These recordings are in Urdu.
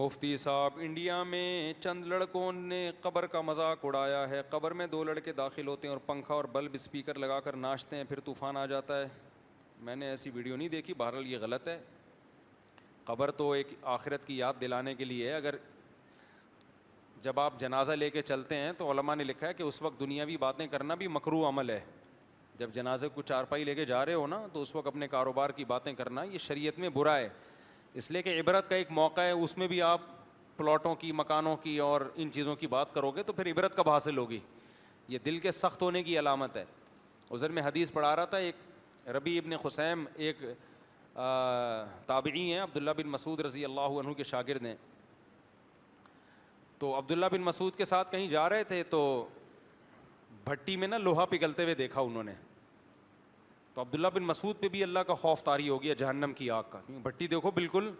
مفتی صاحب، انڈیا میں چند لڑکوں نے قبر کا مذاق اڑایا ہے. قبر میں 2 لڑکے داخل ہوتے ہیں اور پنکھا اور بلب اسپیکر لگا کر ناچتے ہیں، پھر طوفان آ جاتا ہے. میں نے ایسی ویڈیو نہیں دیکھی، بہرحال یہ غلط ہے. قبر تو ایک آخرت کی یاد دلانے کے لیے ہے. اگر جب آپ جنازہ لے کے چلتے ہیں تو علماء نے لکھا ہے کہ اس وقت دنیاوی باتیں کرنا بھی مکروہ عمل ہے. جب جنازے کو چارپائی لے کے جا رہے ہو نا، تو اس وقت اپنے کاروبار کی باتیں کرنا یہ شریعت میں برا ہے. اس لیے کہ عبرت کا ایک موقع ہے، اس میں بھی آپ پلاٹوں کی، مکانوں کی اور ان چیزوں کی بات کرو گے تو پھر عبرت کب حاصل ہوگی؟ یہ دل کے سخت ہونے کی علامت ہے. عذر میں حدیث پڑھا رہا تھا، ایک ربیع ابن خثیم ایک تابعی ہیں، عبداللہ بن مسعود رضی اللہ عنہ کے شاگرد ہیں. تو عبداللہ بن مسعود کے ساتھ کہیں جا رہے تھے تو بھٹی میں نا لوہا پگھلتے ہوئے دیکھا انہوں نے. تو عبداللہ بن مسعود پہ بھی اللہ کا خوف طاری ہو گیا جہنم کی آگ کا. بھٹی دیکھو بالکل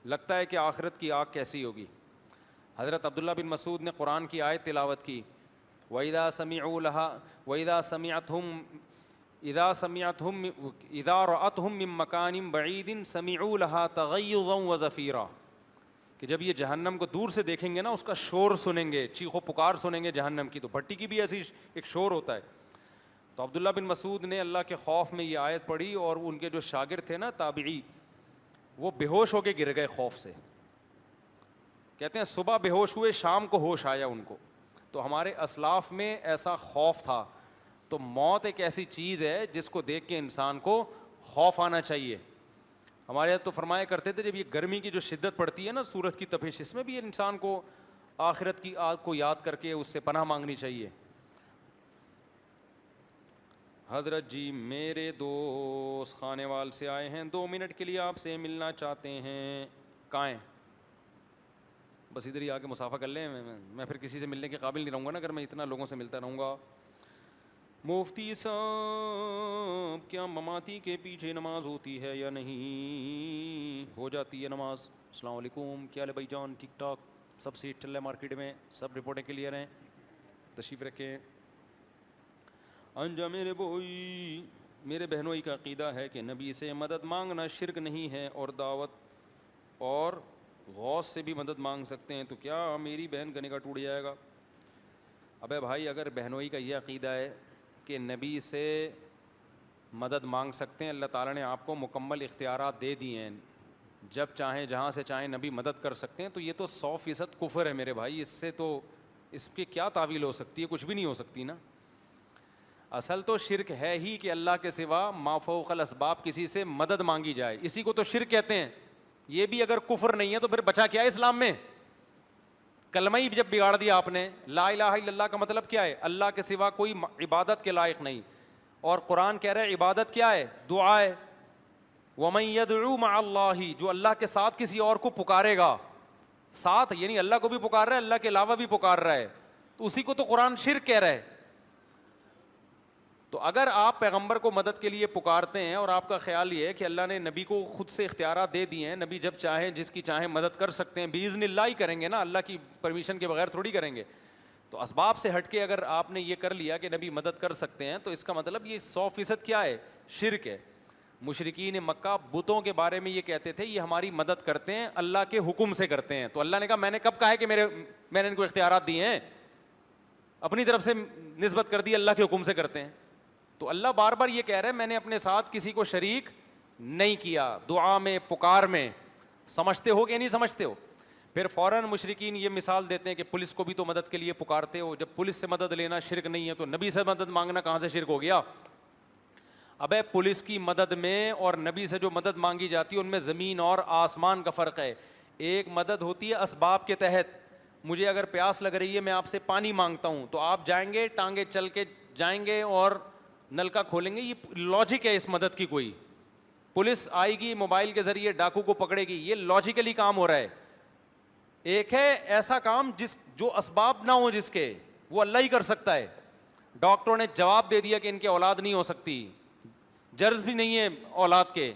لگتا ہے کہ آخرت کی آگ کیسی ہوگی. حضرت عبداللہ بن مسعود نے قرآن کی آیت تلاوت کی، وَإِذَا سَمِعُوا لَهَا وَإِذَا رَأَتْهُم مِّن مَّكَانٍ بَعِيدٍ سَمِعُوا لَهَا تَغَيُّظًا وَزَفِيرًا، کہ جب یہ جہنم کو دور سے دیکھیں گے نا، اس کا شور سنیں گے، چیخ و پکار سنیں گے جہنم کی. تو بھٹی کی بھی ایسی ایک شور ہوتا ہے. تو عبداللہ بن مسعود نے اللہ کے خوف میں یہ آیت پڑھی، اور ان کے جو شاگرد تھے نا تابعی، وہ بے ہوش ہو کے گر گئے خوف سے. کہتے ہیں صبح بے ہوش ہوئے، شام کو ہوش آیا ان کو. تو ہمارے اسلاف میں ایسا خوف تھا. تو موت ایک ایسی چیز ہے جس کو دیکھ کے انسان کو خوف آنا چاہیے. ہمارے یہاں تو فرمایا کرتے تھے، جب یہ گرمی کی جو شدت پڑتی ہے نا، سورج کی تپش، اس میں بھی انسان کو آخرت کی آگ کو یاد کر کے اس سے پناہ مانگنی چاہیے. حضرت جی، میرے دوست خانے وال سے آئے ہیں، 2 منٹ کے لیے آپ سے ملنا چاہتے ہیں. کہاں ہیں؟ بس ادھر ہی آ کے مسافہ کر لیں. میں پھر کسی سے ملنے کے قابل نہیں رہوں گا نا اگر میں اتنا لوگوں سے ملتا رہوں گا. مفتی صاحب، کیا مماتی کے پیچھے نماز ہوتی ہے یا نہیں؟ ہو جاتی ہے نماز. السلام علیکم، کیا حال ہے بھائی جان؟ ٹھیک ٹھاک، سب سیٹ چل رہا ہے مارکیٹ میں، سب رپورٹیں کلیئر ہیں، تشریف رکھیں. انجا میرے بھائی، میرے بہنوئی کا عقیدہ ہے کہ نبی سے مدد مانگنا شرک نہیں ہے، اور دعوت اور غوث سے بھی مدد مانگ سکتے ہیں. تو کیا میری بہن کا نکاح ٹوٹ جائے گا؟ ابے بھائی، اگر بہنوئی کا یہ عقیدہ ہے کہ نبی سے مدد مانگ سکتے ہیں، اللہ تعالیٰ نے آپ کو مکمل اختیارات دے دیے ہیں، جب چاہیں جہاں سے چاہیں نبی مدد کر سکتے ہیں، تو یہ تو 100% کفر ہے میرے بھائی. اس سے تو اس کی کیا تعویل ہو سکتی ہے؟ کچھ بھی نہیں ہو سکتی نا. اصل تو شرک ہے ہی کہ اللہ کے سوا ما فوق الاسباب کسی سے مدد مانگی جائے، اسی کو تو شرک کہتے ہیں. یہ بھی اگر کفر نہیں ہے تو پھر بچا کیا ہے اسلام میں؟ کلمہ ہی جب بگاڑ دیا آپ نے. لا الہ الا اللہ کا مطلب کیا ہے؟ اللہ کے سوا کوئی عبادت کے لائق نہیں. اور قرآن کہہ رہا ہے عبادت کیا ہے؟ دعا ہے. وَمَن يَدْعُو مَعَ اللَّهِ، جو اللہ کے ساتھ کسی اور کو پکارے گا، ساتھ یعنی اللہ کو بھی پکار رہا ہے، اللہ کے علاوہ بھی پکار رہا ہے، تو اسی کو تو قرآن شرک کہہ رہا ہے. تو اگر آپ پیغمبر کو مدد کے لیے پکارتے ہیں اور آپ کا خیال یہ ہے کہ اللہ نے نبی کو خود سے اختیارات دے دیے ہیں، نبی جب چاہیں جس کی چاہیں مدد کر سکتے ہیں، باذن اللہ ہی کریں گے نا، اللہ کی پرمیشن کے بغیر تھوڑی کریں گے. تو اسباب سے ہٹ کے اگر آپ نے یہ کر لیا کہ نبی مدد کر سکتے ہیں، تو اس کا مطلب یہ 100% کیا ہے؟ شرک ہے. مشرکین مکہ بتوں کے بارے میں یہ کہتے تھے یہ ہماری مدد کرتے ہیں، اللہ کے حکم سے کرتے ہیں. تو اللہ نے کہا میں نے کب کہا ہے کہ میں نے ان کو اختیارات دیے ہیں؟ اپنی طرف سے نسبت کر دی، اللہ کے حکم سے کرتے ہیں. تو اللہ بار بار یہ کہہ رہے ہیں میں نے اپنے ساتھ کسی کو شریک نہیں کیا دعا میں، پکار میں. سمجھتے ہو کہ نہیں سمجھتے ہو؟ پھر فوراً مشرکین یہ مثال دیتے ہیں کہ پولیس کو بھی تو مدد کے لیے پکارتے ہو، جب پولیس سے مدد لینا شرک نہیں ہے تو نبی سے مدد مانگنا کہاں سے شرک ہو گیا؟ ابے پولیس کی مدد میں اور نبی سے جو مدد مانگی جاتی ہے ان میں زمین اور آسمان کا فرق ہے. ایک مدد ہوتی ہے اسباب کے تحت. مجھے اگر پیاس لگ رہی ہے، میں آپ سے پانی مانگتا ہوں، تو آپ جائیں گے، ٹانگیں چل کے جائیں گے اور نلکا کھولیں گے. یہ لاجک ہے اس مدد کی. کوئی پولیس آئے گی موبائل کے ذریعے ڈاکو کو پکڑے گی، یہ لاجیکلی کام ہو رہا ہے. ایک ہے ایسا کام جو اسباب نہ ہو جس کے، وہ اللہ ہی کر سکتا ہے. ڈاکٹروں نے جواب دے دیا کہ ان کے اولاد نہیں ہو سکتی، جرز بھی نہیں ہے اولاد کے،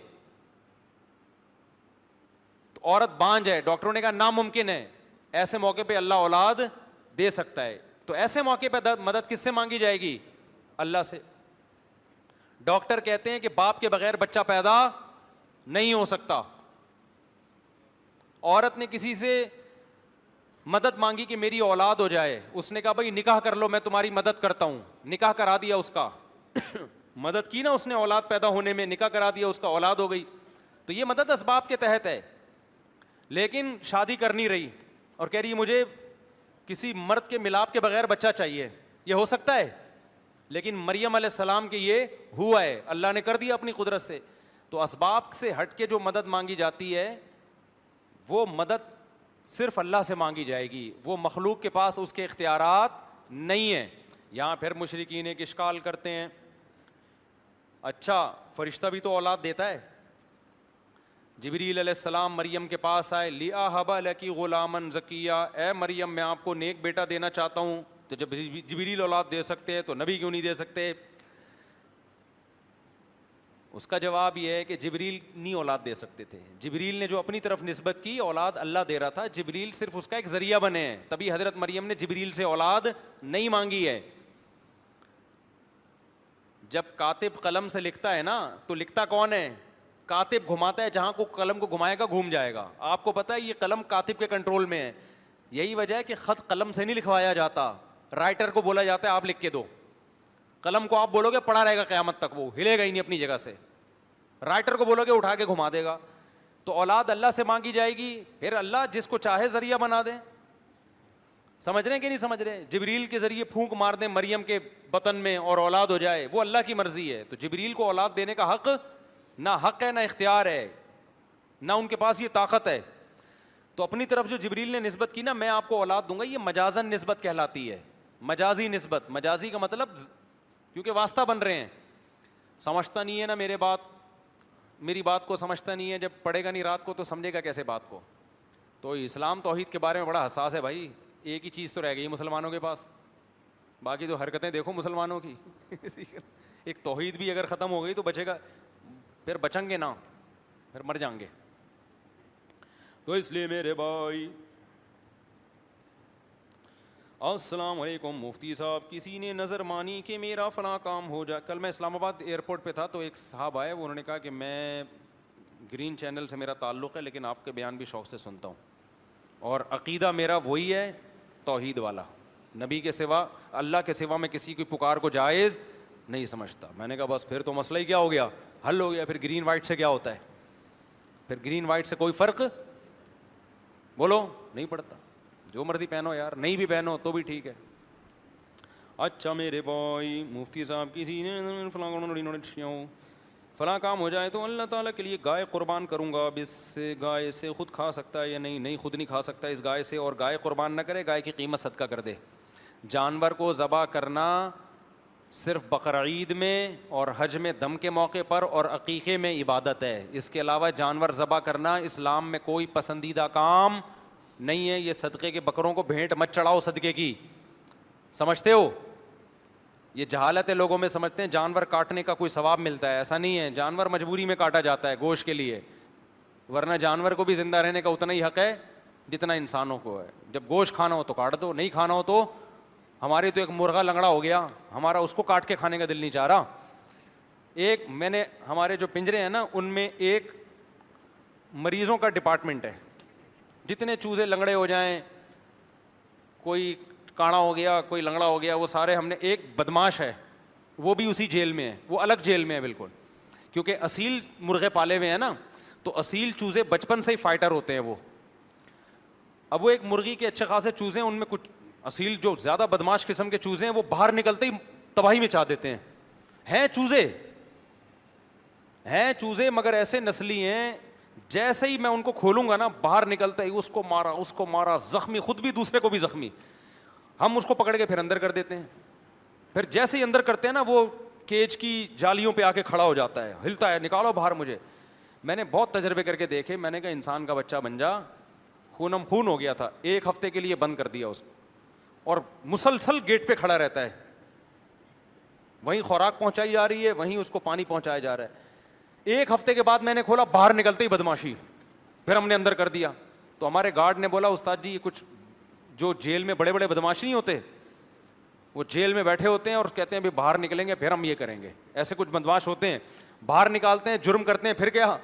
تو عورت بانجھ ہے، ڈاکٹروں نے کہا ناممکن ہے. ایسے موقع پہ اللہ اولاد دے سکتا ہے. تو ایسے موقع پہ مدد کس سے مانگی جائے گی؟ اللہ سے. ڈاکٹر کہتے ہیں کہ باپ کے بغیر بچہ پیدا نہیں ہو سکتا. عورت نے کسی سے مدد مانگی کہ میری اولاد ہو جائے, اس نے کہا بھائی نکاح کر لو, میں تمہاری مدد کرتا ہوں, نکاح کرا دیا اس کا مدد کی نا اس نے اولاد پیدا ہونے میں, نکاح کرا دیا, اس کا اولاد ہو گئی, تو یہ مدد اسباب کے تحت ہے. لیکن شادی کر نہیں رہی اور کہہ رہی ہے مجھے کسی مرد کے ملاپ کے بغیر بچہ چاہیے, یہ ہو سکتا ہے؟ لیکن مریم علیہ السلام کے یہ ہوا ہے, اللہ نے کر دیا اپنی قدرت سے. تو اسباب سے ہٹ کے جو مدد مانگی جاتی ہے وہ مدد صرف اللہ سے مانگی جائے گی, وہ مخلوق کے پاس اس کے اختیارات نہیں ہیں. یہاں پھر مشرکین ایک اشکال کرتے ہیں, اچھا فرشتہ بھی تو اولاد دیتا ہے. جبریل علیہ السلام مریم کے پاس آئے, لِأَهَبَ لَكِ غُلَامًا زَكِيًّا, اے مریم میں آپ کو نیک بیٹا دینا چاہتا ہوں. تو جب جبریل اولاد دے سکتے ہیں تو نبی کیوں نہیں دے سکتے؟ اس کا جواب یہ ہے کہ جبریل نہیں اولاد دے سکتے تھے. جبریل نے جو اپنی طرف نسبت کی اولاد اللہ دے رہا تھا, جبریل صرف اس کا ایک ذریعہ بنے ہیں, تبھی حضرت مریم نے جبریل سے اولاد نہیں مانگی ہے. جب کاتب قلم سے لکھتا ہے نا تو لکھتا کون ہے؟ کاتب گھماتا ہے, جہاں کو قلم کو گھمائے گا گھوم جائے گا. آپ کو پتہ ہے یہ قلم کاتب کے کنٹرول میں ہے. یہی وجہ ہے کہ خط قلم سے نہیں لکھوایا جاتا, رائٹر کو بولا جاتا ہے آپ لکھ کے دو. قلم کو آپ بولو گے پڑا رہے گا قیامت تک, وہ ہلے گا ہی نہیں اپنی جگہ سے. رائٹر کو بولو گے اٹھا کے گھما دے گا. تو اولاد اللہ سے مانگی جائے گی, پھر اللہ جس کو چاہے ذریعہ بنا دے. سمجھ رہے ہیں کہ نہیں سمجھ رہے؟ جبریل کے ذریعے پھونک مار دیں مریم کے بطن میں اور اولاد ہو جائے, وہ اللہ کی مرضی ہے. تو جبریل کو اولاد دینے کا حق نہ حق ہے نہ اختیار ہے, نہ ان کے پاس یہ طاقت ہے. تو اپنی طرف جو جبریل نے نسبت کی نا میں آپ کو اولاد دوں گا, یہ مجازن نسبت کہلاتی ہے, مجازی نسبت. مجازی کا مطلب کیونکہ واسطہ بن رہے ہیں. سمجھتا نہیں ہے نا میری بات کو سمجھتا نہیں ہے, جب پڑھے گا نہیں رات کو تو سمجھے گا کیسے بات کو. تو اسلام توحید کے بارے میں بڑا حساس ہے بھائی. ایک ہی چیز تو رہ گئی مسلمانوں کے پاس, باقی تو حرکتیں دیکھو مسلمانوں کی. ایک توحید بھی اگر ختم ہو گئی تو بچے گا, پھر بچیں گے نا, پھر مر جائیں گے. تو اس لیے میرے بھائی السلام علیکم مفتی صاحب, کسی نے نظر مانی کہ میرا فلاں کام ہو جائے. کل میں اسلام آباد ایئرپورٹ پہ تھا تو ایک صاحب آئے, وہ انہوں نے کہا کہ میں گرین چینل سے میرا تعلق ہے لیکن آپ کے بیان بھی شوق سے سنتا ہوں, اور عقیدہ میرا وہی ہے توحید والا, نبی کے سوا اللہ کے سوا میں کسی کی پکار کو جائز نہیں سمجھتا. میں نے کہا بس پھر تو مسئلہ ہی کیا ہو گیا, حل ہو گیا. پھر گرین وائٹ سے کیا ہوتا ہے؟ پھر گرین وائٹ سے کوئی فرق بولو نہیں پڑتا. جو مرضی پہنو یار, نہیں بھی پہنو تو بھی ٹھیک ہے. اچھا میرے بھائی مفتی صاحب, کسی نے فلاں کام ہو جائے تو اللہ تعالیٰ کے لیے گائے قربان کروں گا, اب اس گائے سے خود کھا سکتا ہے یا نہیں؟ نہیں, خود نہیں کھا سکتا اس گائے سے, اور گائے قربان نہ کرے, گائے کی قیمت صدقہ کر دے. جانور کو ذبح کرنا صرف بقرعید میں اور حج میں دم کے موقع پر اور عقیقے میں عبادت ہے. اس کے علاوہ جانور ذبح کرنا اسلام میں کوئی پسندیدہ کام نہیں ہے. یہ صدقے کے بکروں کو بھینٹ مت چڑھاؤ صدقے کی, سمجھتے ہو؟ یہ جہالت ہے لوگوں میں, سمجھتے ہیں جانور کاٹنے کا کوئی ثواب ملتا ہے. ایسا نہیں ہے, جانور مجبوری میں کاٹا جاتا ہے گوشت کے لیے, ورنہ جانور کو بھی زندہ رہنے کا اتنا ہی حق ہے جتنا انسانوں کو ہے. جب گوشت کھانا ہو تو کاٹ دو, نہیں کھانا ہو تو. ہمارے تو ایک مرغا لنگڑا ہو گیا, ہمارا اس کو کاٹ کے کھانے کا دل نہیں چاہ رہا. ایک میں نے ہمارے جو پنجرے ہیں نا ان میں ایک مریضوں کا ڈپارٹمنٹ ہے, جتنے چوزے لنگڑے ہو جائیں, کوئی کاڑا ہو گیا, کوئی لنگڑا ہو گیا, وہ سارے ہم نے. ایک بدماش ہے وہ بھی اسی جیل میں ہے, وہ الگ جیل میں ہے بالکل, کیونکہ اصیل مرغے پالے ہوئے ہیں نا, تو اصیل چوزے بچپن سے ہی فائٹر ہوتے ہیں وہ. اب وہ ایک مرغی کے اچھے خاصے چوزے ہیں, ان میں کچھ اصیل جو زیادہ بدماش قسم کے چوزے ہیں وہ باہر نکلتے ہی تباہی میں چاہ دیتے ہیں. ہیں چوزے مگر ایسے نسلی ہیں, جیسے ہی میں ان کو کھولوں گا نا باہر نکلتا ہی اس کو مارا زخمی, خود بھی دوسرے کو بھی زخمی. ہم اس کو پکڑ کے پھر اندر کر دیتے ہیں. پھر جیسے ہی اندر کرتے ہیں نا وہ کیج کی جالیوں پہ آ کے کھڑا ہو جاتا ہے, ہلتا ہے, نکالو باہر مجھے. میں نے بہت تجربے کر کے دیکھے, میں نے کہا انسان کا بچہ بن جا. خونم خون ہو گیا تھا, 1 ہفتے کے لیے بند کر دیا اس کو, اور مسلسل گیٹ پہ کھڑا رہتا ہے, وہیں خوراک پہنچائی جا رہی ہے, وہیں اس کو پانی پہنچایا جا رہا ہے. 1 ہفتے کے بعد میں نے کھولا, باہر نکلتے ہی بدماشی, پھر ہم نے اندر کر دیا. تو ہمارے گارڈ نے بولا استاد جی یہ کچھ جو جیل میں بڑے بڑے بدماش نہیں ہوتے, وہ جیل میں بیٹھے ہوتے ہیں اور کہتے ہیں بھی باہر نکلیں گے پھر ہم یہ کریں گے. ایسے کچھ بدماش ہوتے ہیں, باہر نکالتے ہیں, جرم کرتے ہیں, پھر کیا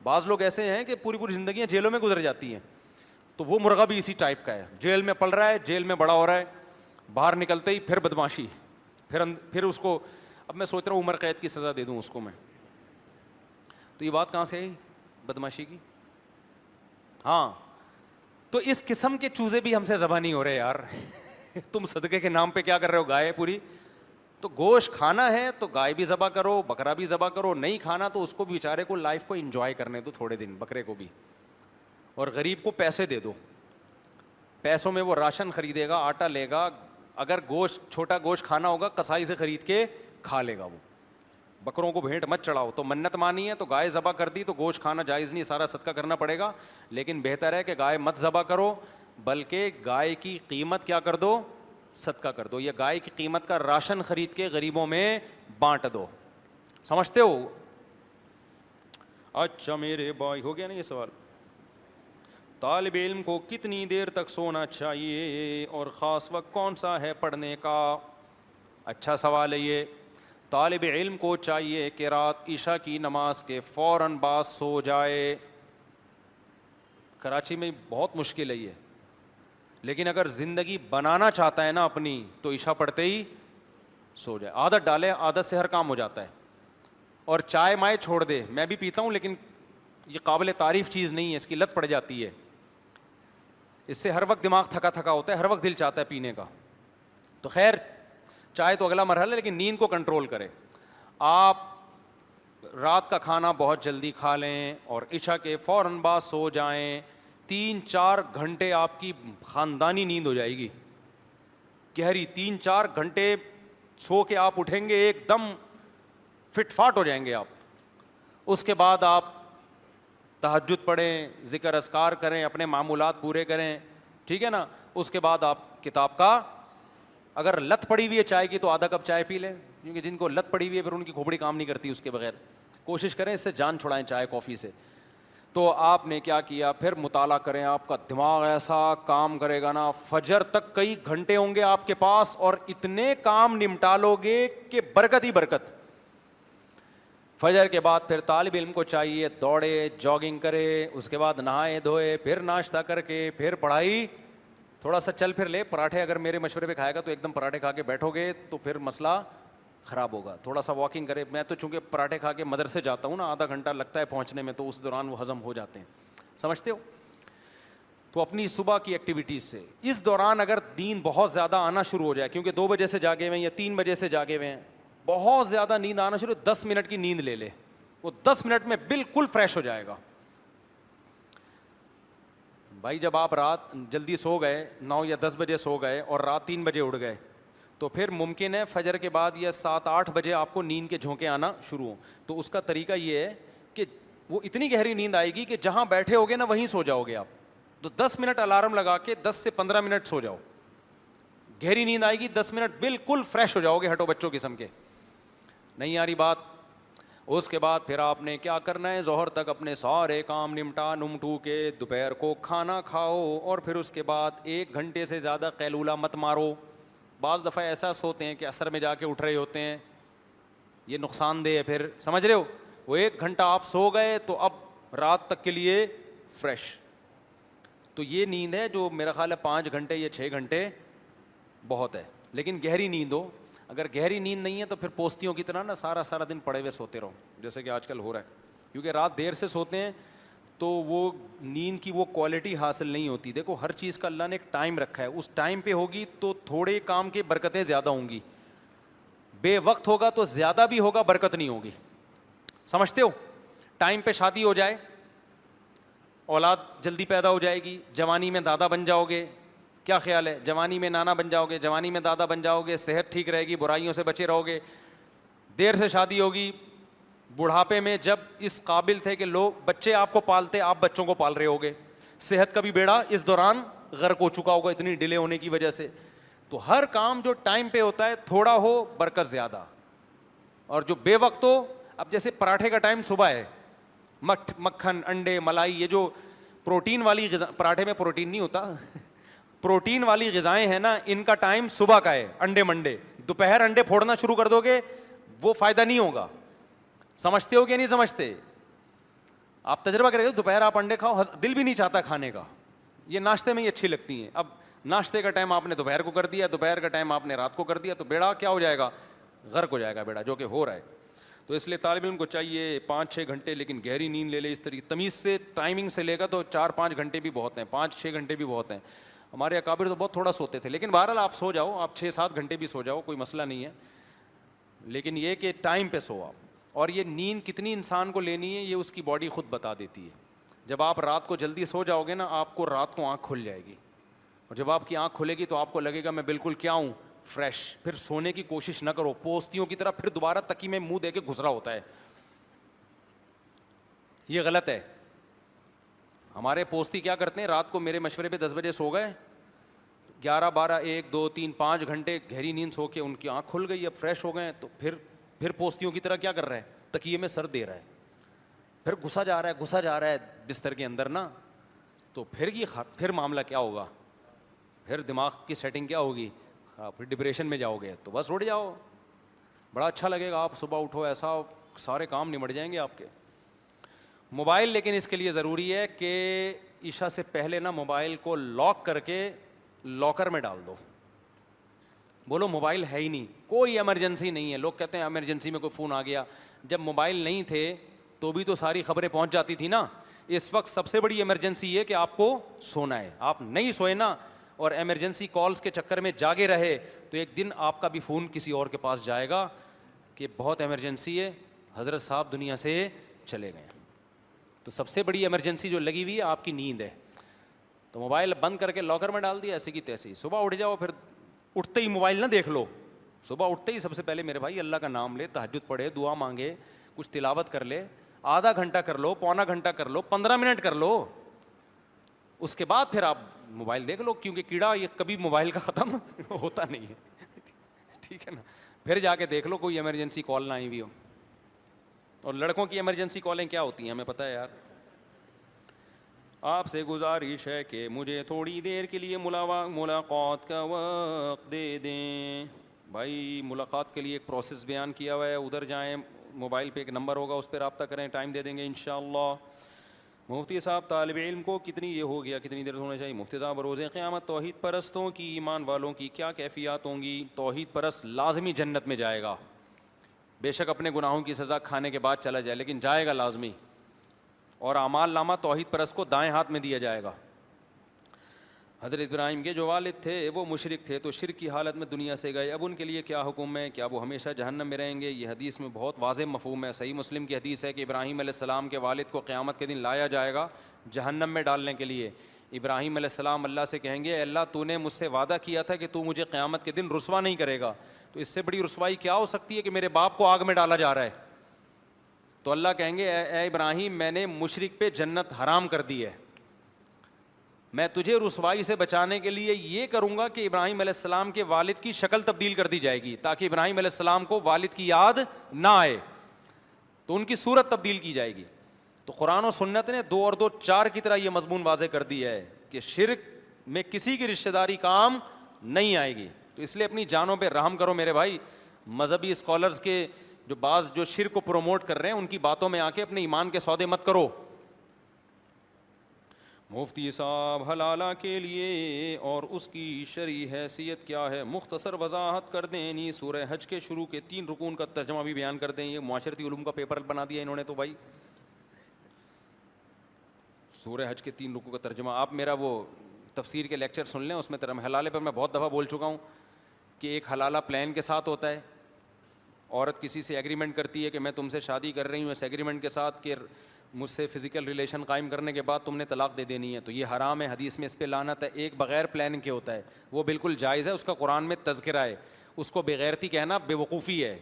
بعض لوگ ایسے ہیں کہ پوری پوری زندگیاں جیلوں میں گزر جاتی ہیں, تو وہ مرغا بھی اسی ٹائپ کا ہے, جیل میں پل رہا ہے, جیل میں بڑا ہو رہا ہے, باہر نکلتے ہی پھر بدماشی, پھر اس کو, اب میں سوچ رہا ہوں عمر قید کی سزا دے دوں اس کو میں. تو یہ بات کہاں سے آئی بدماشی کی؟ ہاں, تو اس قسم کے چوزے بھی ہم سے ذبح نہیں ہو رہے یار. تم صدقے کے نام پہ کیا کر رہے ہو, گائے پوری. تو گوشت کھانا ہے تو گائے بھی ذبح کرو, بکرا بھی ذبح کرو, نہیں کھانا تو اس کو بیچارے کو لائف کو انجوائے کرنے دو تھوڑے دن, بکرے کو بھی. اور غریب کو پیسے دے دو, پیسوں میں وہ راشن خریدے گا, آٹا لے گا, اگر گوشت چھوٹا گوشت کھانا ہوگا کسائی سے خرید کے کھا لے گا وہ. بکروں کو بھیڑ مت چڑھاؤ, تو منت مانی ہے تو گائے ذبح کر دی تو گوشت کھانا جائز نہیں, سارا صدقہ کرنا پڑے گا. لیکن بہتر ہے کہ گائے مت ذبح کرو, بلکہ گائے کی قیمت کیا کر دو, صدقہ کر دو, یا گائے کی قیمت کا راشن خرید کے غریبوں میں بانٹ دو. سمجھتے ہو؟ اچھا میرے بھائی, ہو گیا نا یہ سوال. طالب علم کو کتنی دیر تک سونا چاہیے اور خاص وقت کون سا ہے پڑھنے کا؟ اچھا سوال ہے یہ. طالب علم کو چاہیے کہ رات عشاء کی نماز کے فوراً بعد سو جائے. کراچی میں بہت مشکل ہے یہ, لیکن اگر زندگی بنانا چاہتا ہے نا اپنی, تو عشاء پڑھتے ہی سو جائے. عادت ڈالے, عادت سے ہر کام ہو جاتا ہے. اور چائے مائے چھوڑ دے, میں بھی پیتا ہوں لیکن یہ قابل تعریف چیز نہیں ہے, اس کی لت پڑ جاتی ہے. اس سے ہر وقت دماغ تھکا تھکا ہوتا ہے, ہر وقت دل چاہتا ہے پینے کا. تو خیر چائے تو اگلا مرحلہ ہے, لیکن نیند کو کنٹرول کرے. آپ رات کا کھانا بہت جلدی کھا لیں اور عشاء کے فوراً بعد سو جائیں. 3-4 گھنٹے آپ کی خاندانی نیند ہو جائے گی گہری. 3-4 گھنٹے سو کے آپ اٹھیں گے ایک دم فٹ فاٹ ہو جائیں گے آپ. اس کے بعد آپ تہجد پڑھیں, ذکر اذکار کریں, اپنے معمولات پورے کریں, ٹھیک ہے نا. اس کے بعد آپ کتاب کا, اگر لت پڑی ہوئی ہے چائے کی تو آدھا کپ چائے پی لیں, کیونکہ جن کو لت پڑی ہوئی ہے پھر ان کی کھوپڑی کام نہیں کرتی اس کے بغیر. کوشش کریں اس سے جان چھڑائیں چائے کافی سے. تو آپ نے کیا کیا, پھر مطالعہ کریں, آپ کا دماغ ایسا کام کرے گا نا, فجر تک کئی گھنٹے ہوں گے آپ کے پاس اور اتنے کام نمٹا لو گے کہ برکت ہی برکت. فجر کے بعد پھر طالب علم کو چاہیے دوڑے, جاگنگ کرے, اس کے بعد نہائے دھوئے, پھر ناشتہ کر کے پھر پڑھائی. تھوڑا سا چل پھر لے, پراٹھے اگر میرے مشورے پہ کھائے گا تو ایک دم پراٹھے کھا کے بیٹھو گے تو پھر مسئلہ خراب ہوگا. تھوڑا سا واکنگ کرے, میں تو چونکہ پراٹھے کھا کے مدرسے جاتا ہوں نا, آدھا گھنٹہ لگتا ہے پہنچنے میں, تو اس دوران وہ ہضم ہو جاتے ہیں, سمجھتے ہو. تو اپنی صبح کی ایکٹیویٹیز سے اس دوران اگر دین بہت زیادہ آنا شروع ہو جائے, کیونکہ 2 بجے سے جاگے ہوئے ہیں یا 3 بجے سے جاگے ہوئے ہیں, بہت زیادہ نیند آنا شروع, 10 منٹ کی نیند لے لے, وہ 10 منٹ میں بالکل فریش ہو جائے گا. بھائی جب آپ رات جلدی سو گئے, 9 یا 10 بجے سو گئے اور رات 3 بجے اٹھ گئے, تو پھر ممکن ہے فجر کے بعد یا 7-8 بجے آپ کو نیند کے جھونکے آنا شروع ہوں. تو اس کا طریقہ یہ ہے کہ وہ اتنی گہری نیند آئے گی کہ جہاں بیٹھے ہوگے نا وہیں سو جاؤ گے آپ. تو 10 منٹ الارم لگا کے 10 سے 15 منٹ سو جاؤ, گہری نیند آئے گی, 10 منٹ بالکل فریش ہو جاؤ گے, ہٹو بچوں قسم کے. نہیں آ رہی بات؟ اس کے بعد پھر آپ نے کیا کرنا ہے, ظہر تک اپنے سارے کام نمٹا نمٹو کے دوپہر کو کھانا کھاؤ, اور پھر اس کے بعد 1 گھنٹے سے زیادہ قیلولہ مت مارو. بعض دفعہ ایسا سوتے ہیں کہ عصر میں جا کے اٹھ رہے ہوتے ہیں, یہ نقصان دہ ہے. پھر سمجھ رہے ہو, وہ 1 گھنٹہ آپ سو گئے تو اب رات تک کے لیے فریش. تو یہ نیند ہے جو میرا خیال ہے 5 گھنٹے یا 6 گھنٹے بہت ہے, لیکن گہری نیند ہو. اگر گہری نیند نہیں ہے تو پھر پوستیوں کی طرح نا سارا دن پڑے ہوئے سوتے رہو, جیسے کہ آج کل ہو رہا ہے. کیونکہ رات دیر سے سوتے ہیں تو وہ نیند کی وہ کوالٹی حاصل نہیں ہوتی. دیکھو ہر چیز کا اللہ نے ایک ٹائم رکھا ہے, اس ٹائم پہ ہوگی تو تھوڑے کام کی برکتیں زیادہ ہوں گی, بے وقت ہوگا تو زیادہ بھی ہوگا, برکت نہیں ہوگی. سمجھتے ہو؟ ٹائم پہ شادی ہو جائے, اولاد جلدی پیدا ہو جائے گی, جوانی میں دادا بن جاؤ گے, کیا خیال ہے, جوانی میں نانا بن جاؤ گے, جوانی میں دادا بن جاؤ گے, صحت ٹھیک رہے گی, برائیوں سے بچے رہو گے. دیر سے شادی ہوگی, بڑھاپے میں جب اس قابل تھے کہ لوگ بچے آپ کو پالتے, آپ بچوں کو پال رہے ہوگے, صحت کا بھی بیڑا اس دوران غرق ہو چکا ہوگا اتنی ڈیلے ہونے کی وجہ سے. تو ہر کام جو ٹائم پہ ہوتا ہے تھوڑا ہو برکت زیادہ, اور جو بے وقت ہو, اب جیسے پراٹھے کا ٹائم صبح ہے, مکھن انڈے ملائی, یہ جو پروٹین والی غذا, پراٹھے میں پروٹین نہیں ہوتا, پروٹین والی غذائیں ہیں نا, ان کا ٹائم صبح کا ہے, انڈے منڈے. دوپہر انڈے پھوڑنا شروع کر دو گے وہ فائدہ نہیں ہوگا. سمجھتے ہو کہ نہیں سمجھتے؟ آپ تجربہ کریں گے دوپہر آپ انڈے کھاؤ, دل بھی نہیں چاہتا کھانے کا, یہ ناشتے میں ہی اچھی لگتی ہیں. اب ناشتے کا ٹائم آپ نے دوپہر کو کر دیا, دوپہر کا ٹائم آپ نے رات کو کر دیا, تو بیڑا کیا ہو جائے گا, غرق ہو جائے گا بیڑا, جو کہ ہو رہا ہے. تو اس لیے طالب علم کو چاہیے 5-6 گھنٹے لیکن گہری نیند لے لے اس طریقے تمیز سے, ٹائمنگ سے لے گا تو 4-5 گھنٹے بھی بہت ہیں, 5-6 گھنٹے بھی بہت ہیں. ہمارے اکابر تو بہت تھوڑا سوتے تھے, لیکن بہرحال آپ سو جاؤ, آپ 6-7 گھنٹے بھی سو جاؤ, کوئی مسئلہ نہیں ہے, لیکن یہ کہ ٹائم پہ سو آپ. اور یہ نیند کتنی انسان کو لینی ہے یہ اس کی باڈی خود بتا دیتی ہے. جب آپ رات کو جلدی سو جاؤ گے نا, آپ کو رات کو آنکھ کھل جائے گی, اور جب آپ کی آنکھ کھلے گی تو آپ کو لگے گا میں بالکل کیا ہوں, فریش. پھر سونے کی کوشش نہ کرو پوستیوں کی طرح, پھر دوبارہ تکی میں منہ دے کے گھسرا ہوتا ہے, یہ غلط ہے. ہمارے پوستی کیا کرتے ہیں, رات کو میرے مشورے پہ 10 بجے سو گئے, 11, 12, 1, 2, 3, 5 گھنٹے گہری نیند سو کے ان کی آنکھ کھل گئی, اب فریش ہو گئے, تو پھر پوستیوں کی طرح کیا کر رہا ہے, تکیے میں سر دے رہا ہے, پھر گھسا جا رہا ہے بستر کے اندر نا. تو پھر معاملہ کیا ہوگا, پھر دماغ کی سیٹنگ کیا ہوگی, پھر ڈپریشن میں جاؤ گے. تو بس اٹھ جاؤ, بڑا اچھا لگے گا, آپ صبح اٹھو ایسا سارے کام نمٹ جائیں گے آپ کے. موبائل لیکن اس کے لیے ضروری ہے کہ عشاء سے پہلے نا موبائل کو لاک کر کے لاکر میں ڈال دو. بولو موبائل ہے ہی نہیں, کوئی ایمرجنسی نہیں ہے. لوگ کہتے ہیں ایمرجنسی میں کوئی فون آ گیا, جب موبائل نہیں تھے تو بھی تو ساری خبریں پہنچ جاتی تھی نا. اس وقت سب سے بڑی ایمرجنسی یہ کہ آپ کو سونا ہے, آپ نہیں سوئے نا اور ایمرجنسی کالز کے چکر میں جاگے رہے تو ایک دن آپ کا بھی فون کسی اور کے پاس جائے گا کہ بہت ایمرجنسی ہے, حضرت صاحب دنیا سے چلے گئے. تو سب سے بڑی ایمرجنسی جو لگی ہوئی ہے آپ کی نیند ہے. تو موبائل بند کر کے لاکر میں ڈال دیا ایسے کی تیسے ہی, صبح اٹھ جاؤ, پھر اٹھتے ہی موبائل نہ دیکھ لو, صبح اٹھتے ہی سب سے پہلے میرے بھائی اللہ کا نام لے, تہجد پڑھے, دعا مانگے, کچھ تلاوت کر لے, آدھا گھنٹہ کر لو, پونا گھنٹہ کر لو, 15 منٹ کر لو, اس کے بعد پھر آپ موبائل دیکھ لو, کیونکہ کیڑا یہ کبھی موبائل کا ختم ہوتا نہیں ہے, ٹھیک ہے نا. پھر جا کے دیکھ لو کوئی ایمرجنسی کال نہ آئی ہوئی ہو. اور لڑکوں کی ایمرجنسی کالیں کیا ہوتی ہیں ہمیں پتہ ہے یار. آپ سے گزارش ہے کہ مجھے تھوڑی دیر کے لیے ملاقات کا وقت دے دیں. بھائی ملاقات کے لیے ایک پروسیس بیان کیا ہوا ہے, ادھر جائیں, موبائل پہ ایک نمبر ہوگا اس پہ رابطہ کریں, ٹائم دے دیں گے انشاءاللہ. مفتی صاحب طالب علم کو کتنی یہ ہو گیا کتنی دیر ہونا چاہیے. مفتی صاحب روز قیامت توحید پرستوں کی, ایمان والوں کی کیا کیفیات ہوں گی؟ توحید پرست لازمی جنت میں جائے گا, بے شک اپنے گناہوں کی سزا کھانے کے بعد چلا جائے, لیکن جائے گا لازمی. اور اعمال نامہ توحید پرست کو دائیں ہاتھ میں دیا جائے گا. حضرت ابراہیم کے جو والد تھے وہ مشرک تھے تو شرک کی حالت میں دنیا سے گئے, اب ان کے لیے کیا حکم ہے, کیا وہ ہمیشہ جہنم میں رہیں گے؟ یہ حدیث میں بہت واضح مفہوم ہے. صحیح مسلم کی حدیث ہے کہ ابراہیم علیہ السلام کے والد کو قیامت کے دن لایا جائے گا جہنم میں ڈالنے کے لیے. ابراہیم علیہ السلام اللہ سے کہیں گے, اے اللہ تو نے مجھ سے وعدہ کیا تھا کہ تو مجھے قیامت کے دن رسوا نہیں کرے گا, تو اس سے بڑی رسوائی کیا ہو سکتی ہے کہ میرے باپ کو آگ میں ڈالا جا رہا ہے. تو اللہ کہیں گے, اے ابراہیم میں نے مشرک پہ جنت حرام کر دی ہے, میں تجھے رسوائی سے بچانے کے لیے یہ کروں گا کہ ابراہیم علیہ السلام کے والد کی شکل تبدیل کر دی جائے گی تاکہ ابراہیم علیہ السلام کو والد کی یاد نہ آئے, تو ان کی صورت تبدیل کی جائے گی. تو قرآن و سنت نے 2 اور 2 4 کی طرح یہ مضمون واضح کر دیا ہے کہ شرک میں کسی کی رشتہ داری کام نہیں آئے گی. تو اس لیے اپنی جانوں پہ رحم کرو میرے بھائی. مذہبی اسکالرز کے جو شرک کو پروموٹ کر رہے ہیں ان کی باتوں میں آ کے اپنے ایمان کے سودے مت کرو. مفتی صاحب حلالہ کے لیے اور اس کی شرعی حیثیت کیا ہے, مختصر وضاحت کر دیں. نہیں سورہ حج کے شروع کے 3 رکون کا ترجمہ بھی بیان کر دیں. یہ معاشرتی علوم کا پیپر بنا دیا انہوں نے تو بھائی. سورہ حج کے 3 رکوع کا ترجمہ, آپ میرا وہ تفسیر کے لیکچر سن لیں, اس میں حلالے پر میں بہت دفعہ بول چکا ہوں کہ ایک حلالہ پلان کے ساتھ ہوتا ہے. عورت کسی سے ایگریمنٹ کرتی ہے کہ میں تم سے شادی کر رہی ہوں, اس ایگریمنٹ کے ساتھ کہ مجھ سے فزیکل ریلیشن قائم کرنے کے بعد تم نے طلاق دے دینی ہے, تو یہ حرام ہے. حدیث میں اس پہ لعنت ہے. ایک بغیر پلاننگ کے ہوتا ہے وہ بالکل جائز ہے, اس کا قرآن میں تذکرہ ہے. اس کو بغیرتی کہنا بے وقوفی ہے,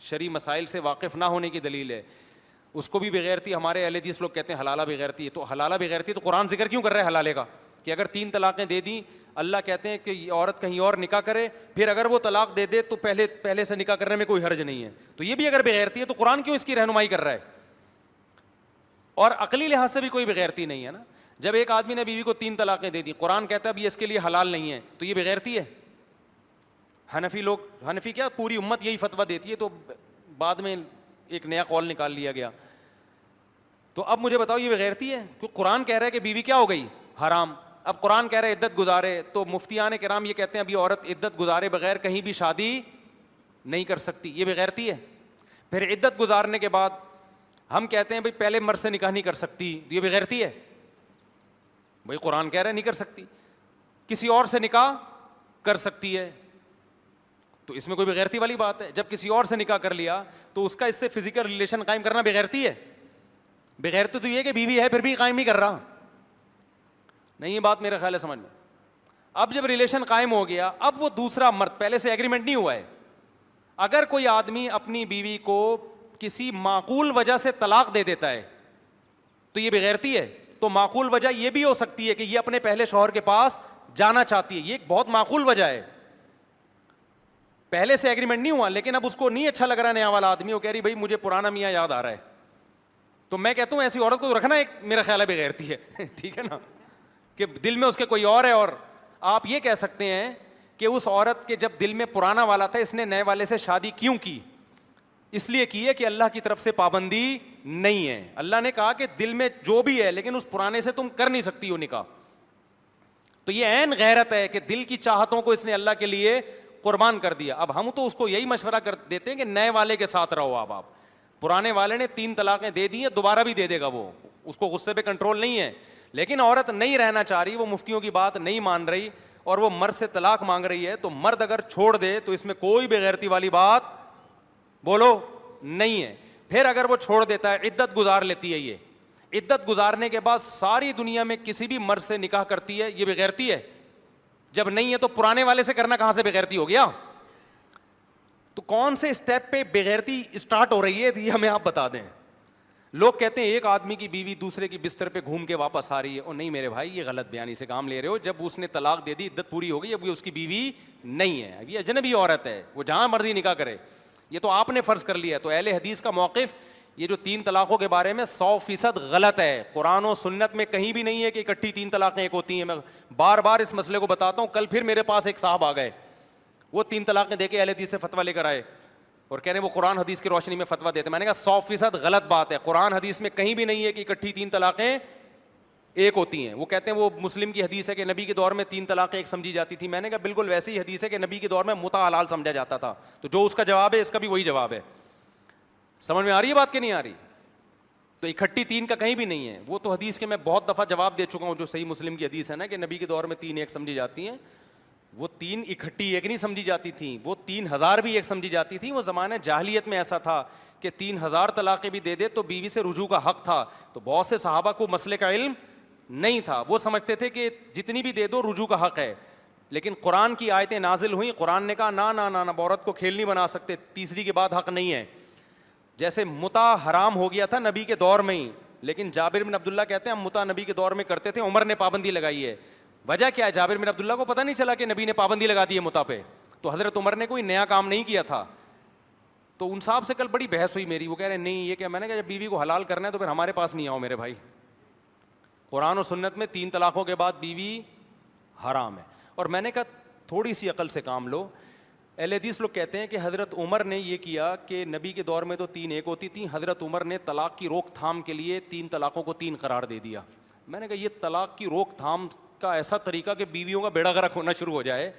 شرعی مسائل سے واقف نہ ہونے کی دلیل ہے. اس کو بھی بغیرتی ہمارے اہل حدیث لوگ کہتے ہیں حلالہ بغیرتی ہے. تو حلالہ بغیرتی تو قرآن ذکر کیوں کر رہا ہے حلالے کا, کہ اگر 3 طلاقیں دے دیں, اللہ کہتے ہیں کہ عورت کہیں اور نکاح کرے, پھر اگر وہ طلاق دے دے تو پہلے سے نکاح کرنے میں کوئی حرج نہیں ہے. تو یہ بھی اگر بغیرتی ہے تو قرآن کیوں اس کی رہنمائی کر رہا ہے؟ اور عقلی لحاظ سے بھی کوئی بغیرتی نہیں ہے نا. جب ایک آدمی نے بیوی کو 3 طلاقیں دے دی, قرآن کہتا ہے اب یہ اس کے لیے حلال نہیں ہے, تو یہ بغیرتی ہے؟ حنفی کیا پوری امت یہی فتویٰ دیتی ہے, تو بعد میں ایک نیا قول نکال لیا گیا. تو اب مجھے بتاؤ یہ بغیرتی ہے؟ کہ قرآن کہہ رہا ہے کہ بیوی کیا ہو گئی؟ حرام. اب قرآن کہہ رہا ہے عدت گزارے, تو مفتیان کرام یہ کہتے ہیں ابھی عورت عدت گزارے بغیر کہیں بھی شادی نہیں کر سکتی, یہ بغیرتی ہے. پھر عدت گزارنے کے بعد ہم کہتے ہیں بھائی پہلے مرد سے نکاح نہیں کر سکتی, یہ بغیرتی ہے؟ بھائی قرآن کہہ رہا ہے نہیں کر سکتی. کسی اور سے نکاح کر سکتی ہے, تو اس میں کوئی بغیرتی والی بات ہے؟ جب کسی اور سے نکاح کر لیا تو اس کا اس سے فزیکل ریلیشن قائم کرنا بغیرتی ہے؟ بغیرتی تو یہ کہ بیوی ہے پھر بھی قائم نہیں کر رہا. نہیں, یہ بات میرا خیال ہے سمجھ میں. اب جب ریلیشن قائم ہو گیا, اب وہ دوسرا مرد, پہلے سے ایگریمنٹ نہیں ہوا ہے, اگر کوئی آدمی اپنی بیوی کو کسی معقول وجہ سے طلاق دے دیتا ہے تو یہ بغیرتی ہے. تو معقول وجہ یہ بھی ہو سکتی ہے کہ یہ اپنے پہلے شوہر کے پاس جانا چاہتی ہے, یہ ایک بہت معقول وجہ ہے. پہلے سے ایگریمنٹ نہیں ہوا لیکن اب اس کو نہیں اچھا لگ رہا نیا والا آدمی, وہ کہہ رہی بھائی مجھے پرانا میاں یاد آ رہا ہے, تو میں کہتا ہوں ایسی عورت کو رکھنا ایک میرا خیال ہے بغیرتی ہے. ٹھیک ہے نا, کہ دل میں اس کے کوئی اور ہے. اور آپ یہ کہہ سکتے ہیں کہ اس عورت کے جب دل میں پرانا والا تھا اس نے نئے والے سے شادی کیوں کی؟ اس لیے کی ہے کہ اللہ کی طرف سے پابندی نہیں ہے. اللہ نے کہا کہ دل میں جو بھی ہے لیکن اس پرانے سے تم کر نہیں سکتی ہو نکاح. تو یہ عین غیرت ہے کہ دل کی چاہتوں کو اس نے اللہ کے لیے قربان کر دیا. اب ہم تو اس کو یہی مشورہ کر دیتے ہیں کہ نئے والے کے ساتھ رہو. اب آپ پرانے والے نے 3 طلاقیں دے دی ہیں, دوبارہ بھی دے دے گا, وہ اس کو غصے پہ کنٹرول نہیں ہے. لیکن عورت نہیں رہنا چاہ رہی, وہ مفتیوں کی بات نہیں مان رہی اور وہ مرد سے طلاق مانگ رہی ہے, تو مرد اگر چھوڑ دے تو اس میں کوئی بغیرتی والی بات بولو نہیں ہے. پھر اگر وہ چھوڑ دیتا ہے, عدت گزار لیتی ہے, یہ عدت گزارنے کے بعد ساری دنیا میں کسی بھی مرد سے نکاح کرتی ہے, یہ بغیرتی ہے؟ جب نہیں ہے تو پرانے والے سے کرنا کہاں سے بغیرتی ہو گیا؟ تو کون سے اسٹیپ پہ بغیرتی اسٹارٹ ہو رہی ہے یہ ہمیں آپ بتا دیں. لوگ کہتے ہیں ایک آدمی کی بیوی دوسرے کی بستر پہ گھوم کے واپس آ رہی ہے. اور نہیں میرے بھائی, یہ غلط بیانی سے کام لے رہے ہو. جب اس نے طلاق دے دی, عدت پوری ہو گئی, اب یہ اس کی بیوی نہیں ہے, اب یہ اجنبی عورت ہے, وہ جہاں مرضی نکاح کرے. یہ تو آپ نے فرض کر لیا. تو اہل حدیث کا موقف یہ جو 3 طلاقوں کے بارے میں 100% غلط ہے. قرآن و سنت میں کہیں بھی نہیں ہے کہ اکٹھی 3 طلاقیں ایک ہوتی ہیں. میں بار بار اس مسئلے کو بتاتا ہوں. کل پھر میرے پاس ایک صاحب آ گئے, وہ 3 طلاقیں دے کے اہل حدیث سے فتویٰ لے کر آئے اور کہہ رہے ہیں وہ قرآن حدیث کی روشنی میں فتویٰ دیتے. میں نے کہا 100% غلط بات ہے. قرآن حدیث میں کہیں بھی نہیں ہے کہ اکٹھی 3 طلاقیں ایک ہوتی ہیں. وہ کہتے ہیں وہ مسلم کی حدیث ہے کہ نبی کے دور میں 3 طلاقیں ایک سمجھی جاتی تھی. میں نے کہا بالکل ویسی ہی حدیث ہے کہ نبی کے دور میں متع حلال سمجھا جاتا تھا. تو جو اس کا جواب ہے اس کا بھی وہی جواب ہے. سمجھ میں آ رہی ہے بات کہ نہیں آ رہی؟ تو اکٹھی 3 کا کہیں بھی نہیں ہے. وہ تو حدیث کے میں بہت دفعہ جواب دے چکا ہوں, جو صحیح مسلم کی حدیث ہے نا کہ نبی کے دور میں 3 ایک سمجھی جاتی ہیں. وہ 3 اکٹھی ایک نہیں سمجھی جاتی تھیں, وہ 3000 بھی ایک سمجھی جاتی تھیں. وہ زمانہ جاہلیت میں ایسا تھا کہ 3000 طلاقیں بھی دے دے تو بیوی سے رجوع کا حق تھا. تو بہت سے صحابہ کو مسئلے کا علم نہیں تھا, وہ سمجھتے تھے کہ جتنی بھی دے دو رجوع کا حق ہے. لیکن قرآن کی آیتیں نازل ہوئیں, قرآن نے کہا نا نا نا نا, عورت کو کھیل نہیں بنا سکتے, تیسری کے بعد حق نہیں ہے. جیسے متع حرام ہو گیا تھا نبی کے دور میں ہی, لیکن جابر بن عبداللہ کہتے ہیں ہم متع نبی کے دور میں کرتے تھے, عمر نے پابندی لگائی ہے. وجہ کیا ہے؟ جابر بن عبداللہ کو پتہ نہیں چلا کہ نبی نے پابندی لگا دی ہے متع پہ, تو حضرت عمر نے کوئی نیا کام نہیں کیا تھا. تو ان صاحب سے کل بڑی بحث ہوئی میری, وہ کہہ رہے ہیں نہیں یہ کیا. میں نے کہا جب بیوی کو حلال کرنا ہے تو پھر ہمارے پاس نہیں آؤ میرے بھائی. قرآن و سنت میں 3 طلاقوں کے بعد بیوی حرام ہے. اور میں نے کہا تھوڑی سی عقل سے کام لو. اہل حدیث لوگ کہتے ہیں کہ حضرت عمر نے یہ کیا کہ نبی کے دور میں تو 3 ایک ہوتی تھیں, حضرت عمر نے طلاق کی روک تھام کے لیے 3 طلاقوں کو 3 قرار دے دیا. میں نے کہا یہ طلاق کی روک تھام کا ایسا طریقہ کہ بیویوں کا بیڑا غرق ہونا شروع ہو جائے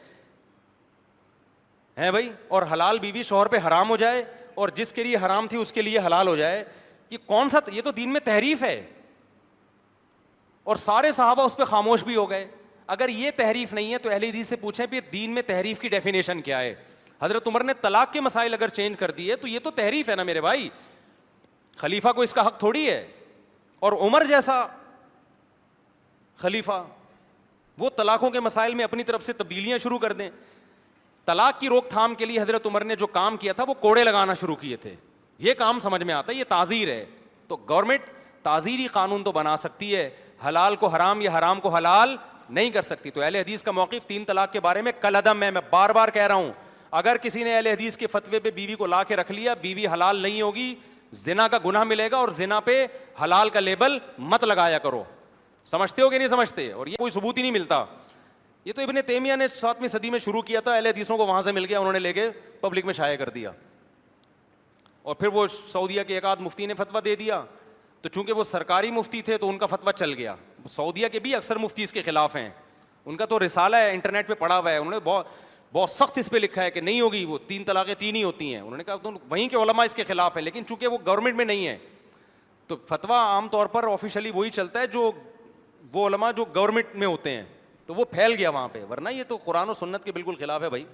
ہے بھائی, اور حلال بیوی شوہر پہ حرام ہو جائے, اور جس کے لیے حرام تھی اس کے لیے حلال ہو جائے. یہ کون سا, یہ تو دین میں تحریف ہے. اور سارے صحابہ اس پہ خاموش بھی ہو گئے. اگر یہ تحریف نہیں ہے تو اہل حدیث سے پوچھیں پھر دین میں تحریف کی ڈیفینیشن کیا ہے. حضرت عمر نے طلاق کے مسائل اگر چینج کر دیے تو یہ تو تحریف ہے نا میرے بھائی. خلیفہ کو اس کا حق تھوڑی ہے. اور عمر جیسا خلیفہ وہ طلاقوں کے مسائل میں اپنی طرف سے تبدیلیاں شروع کر دیں. طلاق کی روک تھام کے لیے حضرت عمر نے جو کام کیا تھا وہ کوڑے لگانا شروع کیے تھے. یہ کام سمجھ میں آتا ہے, یہ تعزیر ہے. تو گورنمنٹ تعزیری قانون تو بنا سکتی ہے, حلال کو حرام یا حرام کو حلال نہیں کر سکتی. تو اہل حدیث کا موقف 3 طلاق کے بارے میں کل عدم ہے. میں بار بار کہہ رہا ہوں, اگر کسی نے اہل حدیث کے فتوے پہ بیوی کو لا کے رکھ لیا, بیوی حلال نہیں ہوگی, زنا کا گناہ ملے گا, اور زنا پہ حلال کا لیبل مت لگایا کرو. سمجھتے ہو کہ نہیں سمجھتے؟ اور یہ کوئی ثبوت ہی نہیں ملتا. یہ تو ابن تیمیہ نے 7ویں صدی میں شروع کیا تھا, اہل حدیثوں کو وہاں سے مل گیا, انہوں نے لے کے پبلک میں شائع کر دیا. اور پھر وہ سعودیہ کے ایک آدھ مفتی نے فتویٰ دے دیا, تو چونکہ وہ سرکاری مفتی تھے تو ان کا فتویٰ چل گیا. سعودیہ کے بھی اکثر مفتی اس کے خلاف ہیں, ان کا تو رسالہ ہے انٹرنیٹ پہ پڑا ہوا ہے, انہوں نے بہت سخت اس پہ لکھا ہے کہ نہیں ہوگی, وہ 3 طلاقیں 3 ہی ہوتی ہیں. انہوں نے کہا تو وہیں کے علماء اس کے خلاف ہیں, لیکن چونکہ وہ گورنمنٹ میں نہیں ہے تو فتویٰ عام طور پر آفیشلی وہی چلتا ہے جو وہ علماء جو گورنمنٹ میں ہوتے ہیں, تو وہ پھیل گیا وہاں پہ. ورنہ یہ تو قرآن و سنت کے بالکل خلاف ہے بھائی.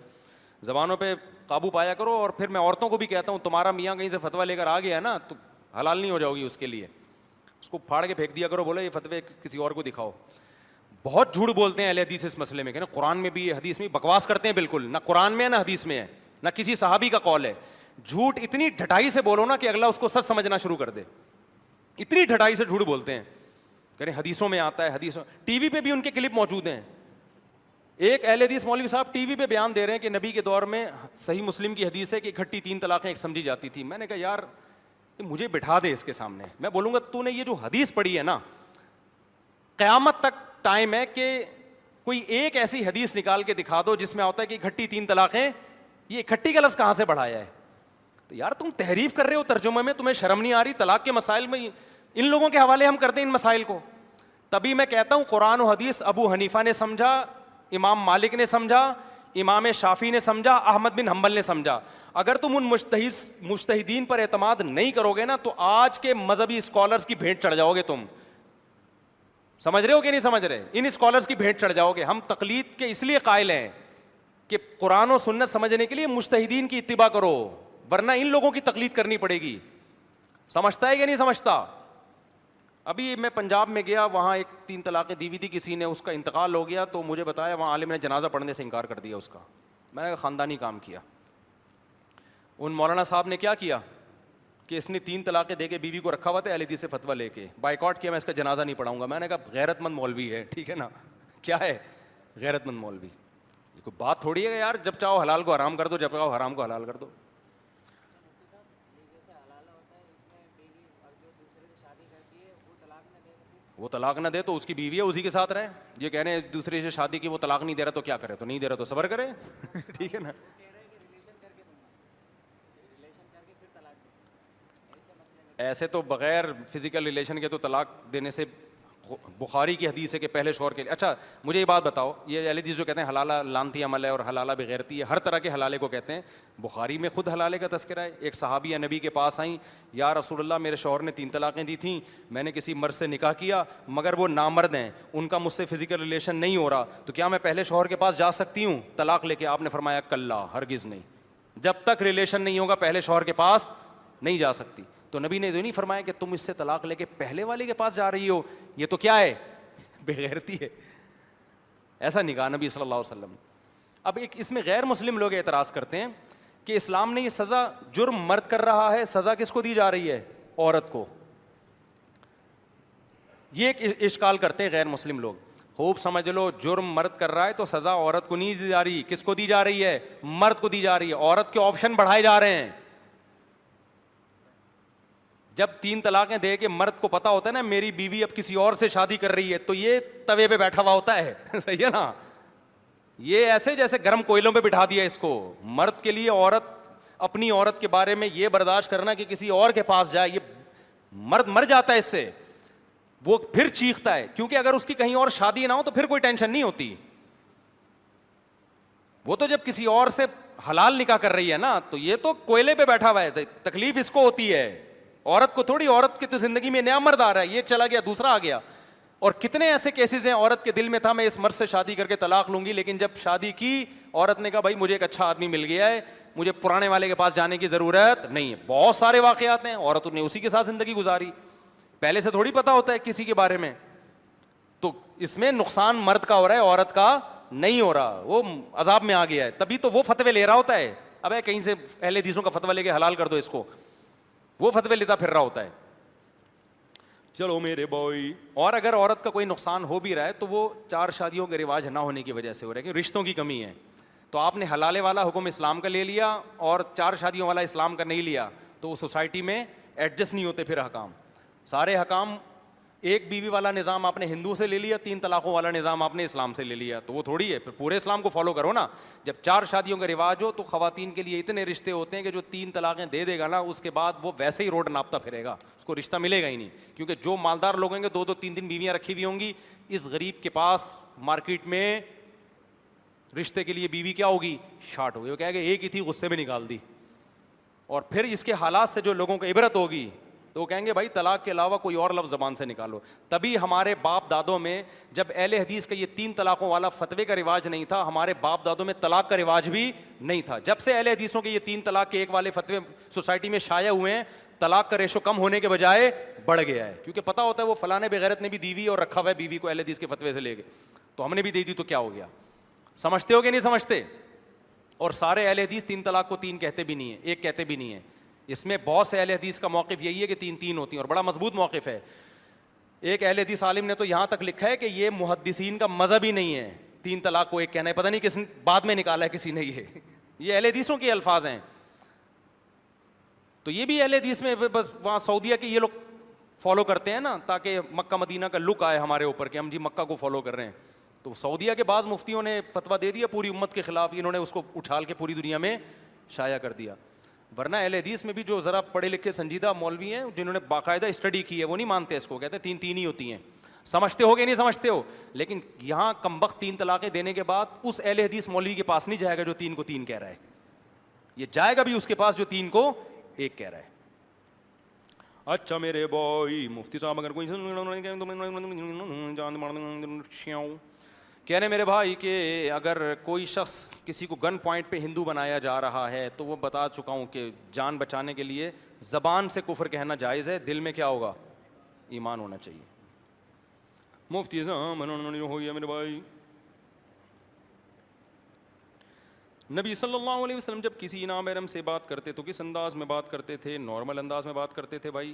زبانوں پہ قابو پایا کرو. اور پھر میں عورتوں کو بھی کہتا ہوں, تمہارا میاں کہیں سے فتویٰ لے کر آ گیا نا تو حلال نہیں ہو جاؤ گی اس کے لیے, اس کو پھاڑ کے پھینک دیا کرو, بولو یہ فتوے کسی اور کو دکھاؤ. بہت جھوٹ بولتے ہیں اہل حدیث اس مسئلے میں کہ نا قرآن میں بھی ہے حدیث میں, بکواس کرتے ہیں بالکل, نہ قرآن میں ہے نہ حدیث میں ہے نہ کسی صحابی کا قول ہے. جھوٹ اتنی ڈھٹائی سے بولو نا کہ اگلا اس کو سچ سمجھنا شروع کر دے. اتنی ڈھٹائی سے جھوٹ بولتے ہیں کہ حدیثوں میں آتا ہے, حدیثوں ٹی وی پہ بھی ان کے کلپ موجود ہیں. ایک اہل حدیث مولوی صاحب ٹی وی پہ بیان دے رہے ہیں کہ نبی کے دور میں صحیح مسلم کی حدیث ہے کہ اکٹھی 3 طلاقیں ایک سمجھی جاتی تھی. میں نے کہا یار مجھے بٹھا دے اس کے سامنے, میں بولوں گا تو نے یہ جو حدیث پڑھی ہے نا, قیامت تک ٹائم ہے کہ کوئی ایک ایسی حدیث نکال کے دکھا دو جس میں ہوتا ہے کہ اکٹھی 3 طلاقیں, یہ اکٹھی کا لفظ کہاں سے بڑھایا ہے؟ تو یار تم تحریف کر رہے ہو ترجمے میں, تمہیں شرم نہیں آ رہی؟ طلاق کے مسائل میں ان لوگوں کے حوالے ہم کرتے ہیں ان مسائل کو. تبھی میں کہتا ہوں قرآن و حدیث ابو حنیفہ نے سمجھا, امام مالک نے سمجھا, امام شافعی نے سمجھا, احمد بن حنبل نے سمجھا. اگر تم ان مجتہدین پر اعتماد نہیں کرو گے نا تو آج کے مذہبی اسکالرس کی بھیٹ چڑھ جاؤ گے. تم سمجھ رہے ہو کہ نہیں سمجھ رہے؟ ان اسکالرس کی بھیٹ چڑھ جاؤ گے. ہم تقلید کے اس لیے قائل ہیں کہ قرآن و سنت سمجھنے کے لیے مجتہدین کی اتباع کرو, ورنہ ان لوگوں کی تقلید کرنی پڑے گی. سمجھتا ہے کہ نہیں سمجھتا؟ ابھی میں پنجاب میں گیا, وہاں ایک 3 طلاقیں دی ہوئی تھی کسی نے, اس کا انتقال ہو گیا تو مجھے بتایا وہاں عالم نے جنازہ پڑھنے سے انکار کر دیا اس کا. میں نے کہا خاندانی کام کیا. ان مولانا صاحب نے کیا کیا کہ اس نے 3 طلاقیں دے کے بیوی کو رکھا ہوا تھا, اہل حدیث سے فتویٰ لے کے بائیکاٹ کیا, میں اس کا جنازہ نہیں پڑھاؤں گا. میں نے کہا غیرت مند مولوی ہے, ٹھیک ہے نا, کیا ہے غیرت مند مولوی؟ یہ کوئی بات تھوڑی ہے یار, جب چاہو حلال کو حرام کر دو, جب چاہو حرام کو حلال کر دو. وہ طلاق نہ دے تو اس کی بیوی ہے, اسی کے ساتھ رہے. یہ کہہ رہے ہیں دوسرے سے شادی کی, وہ طلاق نہیں دے رہا تو کیا کرے؟ تو نہیں دے رہا تو صبر کرے. ٹھیک ہے نا. ایسے تو بغیر فزیکل ریلیشن کے تو طلاق دینے سے, بخاری کی حدیث ہے کہ پہلے شوہر کے لیے. اچھا مجھے یہ بات بتاؤ, یہ اہل حدیث جو کہتے ہیں حلالہ لانتی عمل ہے اور حلالہ بغیرتی ہے, ہر طرح کے حلالے کو کہتے ہیں. بخاری میں خود حلالے کا تذکرہ ہے. ایک صحابیہ نبی کے پاس آئیں, یا رسول اللہ میرے شوہر نے 3 طلاقیں دی تھیں, میں نے کسی مرد سے نکاح کیا مگر وہ نامرد ہیں, ان کا مجھ سے فزیکل ریلیشن نہیں ہو رہا, تو کیا میں پہلے شوہر کے پاس جا سکتی ہوں طلاق لے کے؟ آپ نے فرمایا کلا, ہرگز نہیں, جب تک ریلیشن نہیں ہوگا پہلے شوہر کے پاس نہیں جا سکتی. تو نبی نے تو نہیں فرمایا کہ تم اس سے طلاق لے کے پہلے والے کے پاس جا رہی ہو, یہ تو کیا ہے, بے غیرتی ہے. ایسا نہیں کہا نبی صلی اللہ علیہ وسلم. اب ایک اس میں غیر مسلم لوگ اعتراض کرتے ہیں کہ اسلام نے یہ سزا, جرم مرد کر رہا ہے, سزا کس کو دی جا رہی ہے؟ عورت کو. یہ ایک اشکال کرتے ہیں غیر مسلم لوگ. خوب سمجھ لو, جرم مرد کر رہا ہے تو سزا عورت کو نہیں دی جا رہی. کس کو دی جا رہی ہے؟ مرد کو دی جا رہی ہے. عورت کے آپشن بڑھائے جا رہے ہیں. جب 3 طلاقیں دے کے مرد کو پتا ہوتا ہے نا میری بیوی اب کسی اور سے شادی کر رہی ہے, تو یہ توے پہ بیٹھا ہوا ہوتا ہے. صحیح ہے نا, یہ ایسے جیسے گرم کوئلوں پہ بٹھا دیا اس کو. مرد کے لیے عورت, اپنی عورت کے بارے میں یہ برداشت کرنا کہ کسی اور کے پاس جائے, یہ مرد مر جاتا ہے اس سے. وہ پھر چیختا ہے, کیونکہ اگر اس کی کہیں اور شادی نہ ہو تو پھر کوئی ٹینشن نہیں ہوتی. وہ تو جب کسی اور سے حلال نکاح کر رہی ہے نا, تو یہ تو کوئلے پہ بیٹھا ہوا ہے, تکلیف اس کو ہوتی ہے. عورت کو تھوڑی, عورت کی تو زندگی میں نیا مرد آ رہا ہے, یہ چلا گیا دوسرا آ گیا. اور کتنے ایسے کیسز ہیں, عورت کے دل میں تھا میں اس مرد سے شادی کر کے طلاق لوں گی, لیکن جب شادی کی عورت نے کہا بھائی مجھے ایک اچھا آدمی مل گیا ہے, مجھے پرانے والے کے پاس جانے کی ضرورت نہیں ہے. بہت سارے واقعات ہیں, عورت نے اسی کے ساتھ زندگی گزاری, پہلے سے تھوڑی پتا ہوتا ہے کسی کے بارے میں. تو اس میں نقصان مرد کا ہو رہا ہے, عورت کا نہیں ہو رہا, وہ عذاب میں آ گیا ہے. تبھی تو وہ فتوے لے رہا ہوتا ہے, اب کہیں سے اہل حدیثوں کا فتویٰ لے کے حلال کر دو اس کو, وہ فتوے لیتا پھر رہا ہوتا ہے. چلو میرے بھائی. اور اگر عورت کا کوئی نقصان ہو بھی رہا ہے تو وہ 4 شادیوں کے رواج نہ ہونے کی وجہ سے ہو رہا ہے, کہ رشتوں کی کمی ہے. تو آپ نے حلالے والا حکم اسلام کا لے لیا اور 4 شادیوں والا اسلام کا نہیں لیا, تو وہ سوسائٹی میں ایڈجسٹ نہیں ہوتے پھر حکام. سارے حکام ایک بیوی والا نظام آپ نے ہندو سے لے لیا, 3 طلاقوں والا نظام آپ نے اسلام سے لے لیا, تو وہ تھوڑی ہے, پھر پورے اسلام کو فالو کرو نا. جب 4 شادیوں کا رواج ہو تو خواتین کے لیے اتنے رشتے ہوتے ہیں کہ جو 3 طلاقیں دے دے گا نا, اس کے بعد وہ ویسے ہی روڈ ناپتا پھرے گا, اس کو رشتہ ملے گا ہی نہیں. کیونکہ جو مالدار لوگ ہیں گے 2-2 3-3 بیویاں رکھی ہوئی ہوں گی, اس غریب کے پاس مارکیٹ میں رشتے کے لیے بیوی کیا ہوگی, شارٹ ہوگی. وہ کہے گا ایک ہی تھی, غصے میں نکال دی. اور پھر اس کے حالات سے جو لوگوں کو عبرت ہوگی تو وہ کہیں گے بھائی طلاق کے علاوہ کوئی اور لفظ زبان سے نکالو. تبھی ہمارے باپ دادوں میں جب اہل حدیث کا یہ 3 طلاقوں والا فتوے کا رواج نہیں تھا, ہمارے باپ دادوں میں طلاق کا رواج بھی نہیں تھا. جب سے اہل حدیثوں کے یہ 3 طلاق کے ایک والے فتوے سوسائٹی میں شائع ہوئے ہیں, طلاق کا ریشو کم ہونے کے بجائے بڑھ گیا ہے. کیونکہ پتہ ہوتا ہے وہ فلاں بغیرت نے بھی دی ہوئی اور رکھا ہوا ہے بیوی کو اہل حدیث کے فتوے سے لے کے, تو ہم نے بھی دے دی تو کیا ہو گیا. سمجھتے ہو کہ نہیں سمجھتے؟ اور سارے اہل حدیث 3 طلاق کو 3 کہتے بھی نہیں ہیں, 1 کہتے بھی نہیں ہیں. اس میں بہت سے اہل حدیث کا موقف یہی ہے کہ 3 ہوتی ہیں, اور بڑا مضبوط موقف ہے. ایک اہل حدیث عالم نے تو یہاں تک لکھا ہے کہ یہ محدثین کا مذہب ہی نہیں ہے 3 طلاق کو 1 کہنا ہے. پتہ نہیں کس بعد میں نکالا ہے کسی نے, یہ اہل حدیثوں کے الفاظ ہیں. تو یہ بھی اہل حدیث میں بس وہاں سعودیہ کے یہ لوگ فالو کرتے ہیں نا, تاکہ مکہ مدینہ کا لک آئے ہمارے اوپر کہ ہم جی مکہ کو فالو کر رہے ہیں. تو سعودیہ کے بعض مفتیوں نے فتویٰ دے دیا پوری امت کے خلاف, انہوں نے اس کو اچھال کے پوری دنیا میں شائع کر دیا. ورنہ اہل حدیث میں بھی جو ذرا پڑھے لکھے سنجیدہ مولوی ہیں جنہوں نے باقاعدہ اسٹڈی کی ہے, وہ نہیں مانتے اس کو, کہتے ہیں 3 ہی ہوتی ہیں. سمجھتے ہو کہ نہیں سمجھتے ہو؟ لیکن یہاں کمبخت 3 طلاقیں دینے کے بعد اس اہل حدیث مولوی کے پاس نہیں جائے گا جو 3 کو 3 کہہ رہا ہے, یہ جائے گا بھی اس کے پاس جو 3 کو 1 کہہ رہا ہے. اچھا میرے بھائی مفتی صاحب اگر کوئی کہہ رہے میرے بھائی کہ اگر کوئی شخص کسی کو گن پوائنٹ پہ ہندو بنایا جا رہا ہے, تو وہ بتا چکا ہوں کہ جان بچانے کے لیے زبان سے کفر کہنا جائز ہے, دل میں کیا ہوگا, ایمان ہونا چاہیے. مفتی صاحب ہو گیا میرے بھائی. نبی صلی اللہ علیہ وسلم جب کسی نامحرم سے بات کرتے تو کس انداز میں بات کرتے تھے؟ نارمل انداز میں بات کرتے تھے بھائی.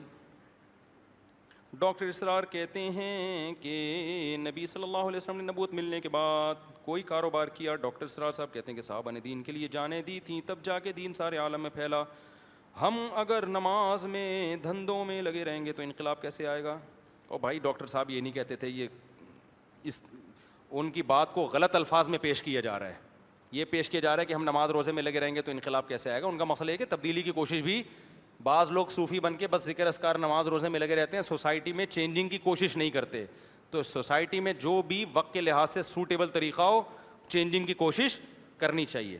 ڈاکٹر اسرار کہتے ہیں کہ نبی صلی اللہ علیہ وسلم نے نبوت ملنے کے بعد کوئی کاروبار کیا. ڈاکٹر اسرار صاحب کہتے ہیں کہ صحابہ نے دین کے لیے جانیں دی تھیں, تب جا کے دین سارے عالم میں پھیلا. ہم اگر نماز میں دھندوں میں لگے رہیں گے تو انقلاب کیسے آئے گا؟ اور بھائی ڈاکٹر صاحب یہ نہیں کہتے تھے, یہ ان کی بات کو غلط الفاظ میں پیش کیا جا رہا ہے. یہ پیش کیا جا رہا ہے کہ ہم نماز روزے میں لگے رہیں گے تو انقلاب کیسے آئے گا. ان کا مسئلہ ہے کہ تبدیلی کی کوشش بھی, بعض لوگ صوفی بن کے بس ذکر اذکار نماز روزے میں لگے رہتے ہیں, سوسائٹی میں چینجنگ کی کوشش نہیں کرتے. تو سوسائٹی میں جو بھی وقت کے لحاظ سے سوٹیبل طریقہ ہو, چینجنگ کی کوشش کرنی چاہیے.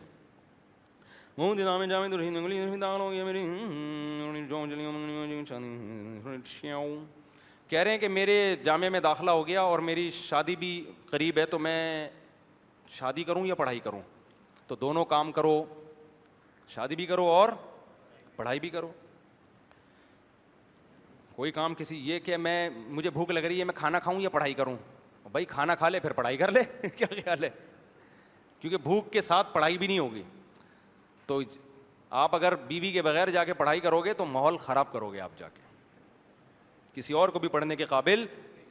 کہہ رہے ہیں کہ میرے جامعہ میں داخلہ ہو گیا اور میری شادی بھی قریب ہے, تو میں شادی کروں یا پڑھائی کروں؟ تو دونوں کام کرو, شادی بھی کرو اور پڑھائی بھی کرو. کوئی کام کسی یہ کہ مجھے بھوک لگ رہی ہے, میں کھانا کھاؤں یا پڑھائی کروں؟ بھائی کھانا کھا لے پھر پڑھائی کر لے. کیا خیال ہے؟ کیونکہ بھوک کے ساتھ پڑھائی بھی نہیں ہوگی. تو آپ اگر بیوی کے بغیر جا کے پڑھائی کرو گے تو ماحول خراب کرو گے, آپ جا کے کسی اور کو بھی پڑھنے کے قابل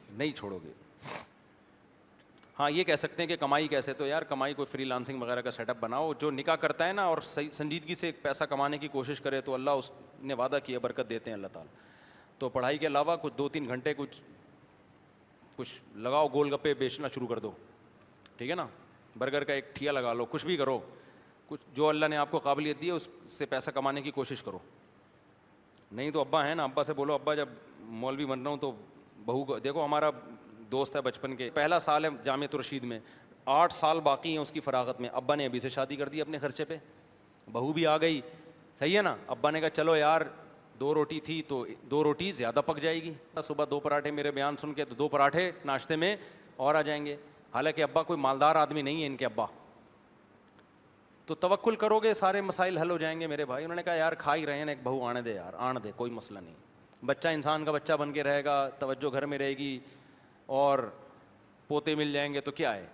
نہیں چھوڑو گے. ہاں یہ کہہ سکتے ہیں کہ کمائی کیسے, تو یار کمائی کوئی فری لانسنگ وغیرہ کا سیٹ اپ بناؤ. جو نکاح کرتا ہے نا اور سنجیدگی سے پیسہ کمانے کی کوشش کرے تو اللہ اس نے وعدہ کیا, برکت دیتے ہیں اللہ تعالیٰ. تو پڑھائی کے علاوہ کچھ 2-3 گھنٹے کچھ لگاؤ, گول گپے بیچنا شروع کر دو, ٹھیک ہے نا, برگر کا ایک ٹھیا لگا لو, کچھ بھی کرو, کچھ جو اللہ نے آپ کو قابلیت دی ہے اس سے پیسہ کمانے کی کوشش کرو. نہیں تو ابا ہے نا, ابا سے بولو ابا جب مولوی بن رہا ہوں تو بہو کو دیکھو. ہمارا دوست ہے بچپن کے, پہلا سال ہے جامعۃ الرشید میں, 8 سال باقی ہیں اس کی فراغت میں. ابا نے ابھی سے شادی کر دی اپنے خرچے پہ, بہو بھی آ گئی, صحیح ہے نا. ابا نے کہا چلو یار 2 روٹی تھی تو 2 روٹی زیادہ پک جائے گی. صبح 2 پراٹھے, میرے بیان سن کے تو 2 پراٹھے ناشتے میں اور آ جائیں گے. حالانکہ ابا کوئی مالدار آدمی نہیں ہے ان کے ابا. تو توکل کرو گے سارے مسائل حل ہو جائیں گے میرے بھائی. انہوں نے کہا یار کھا ہی رہے ہیں, ایک بہو آنے دے یار, آنے دے, کوئی مسئلہ نہیں. بچہ انسان کا بچہ بن کے رہے گا, توجہ گھر میں رہے گی اور پوتے مل جائیں گے تو کیا ہے.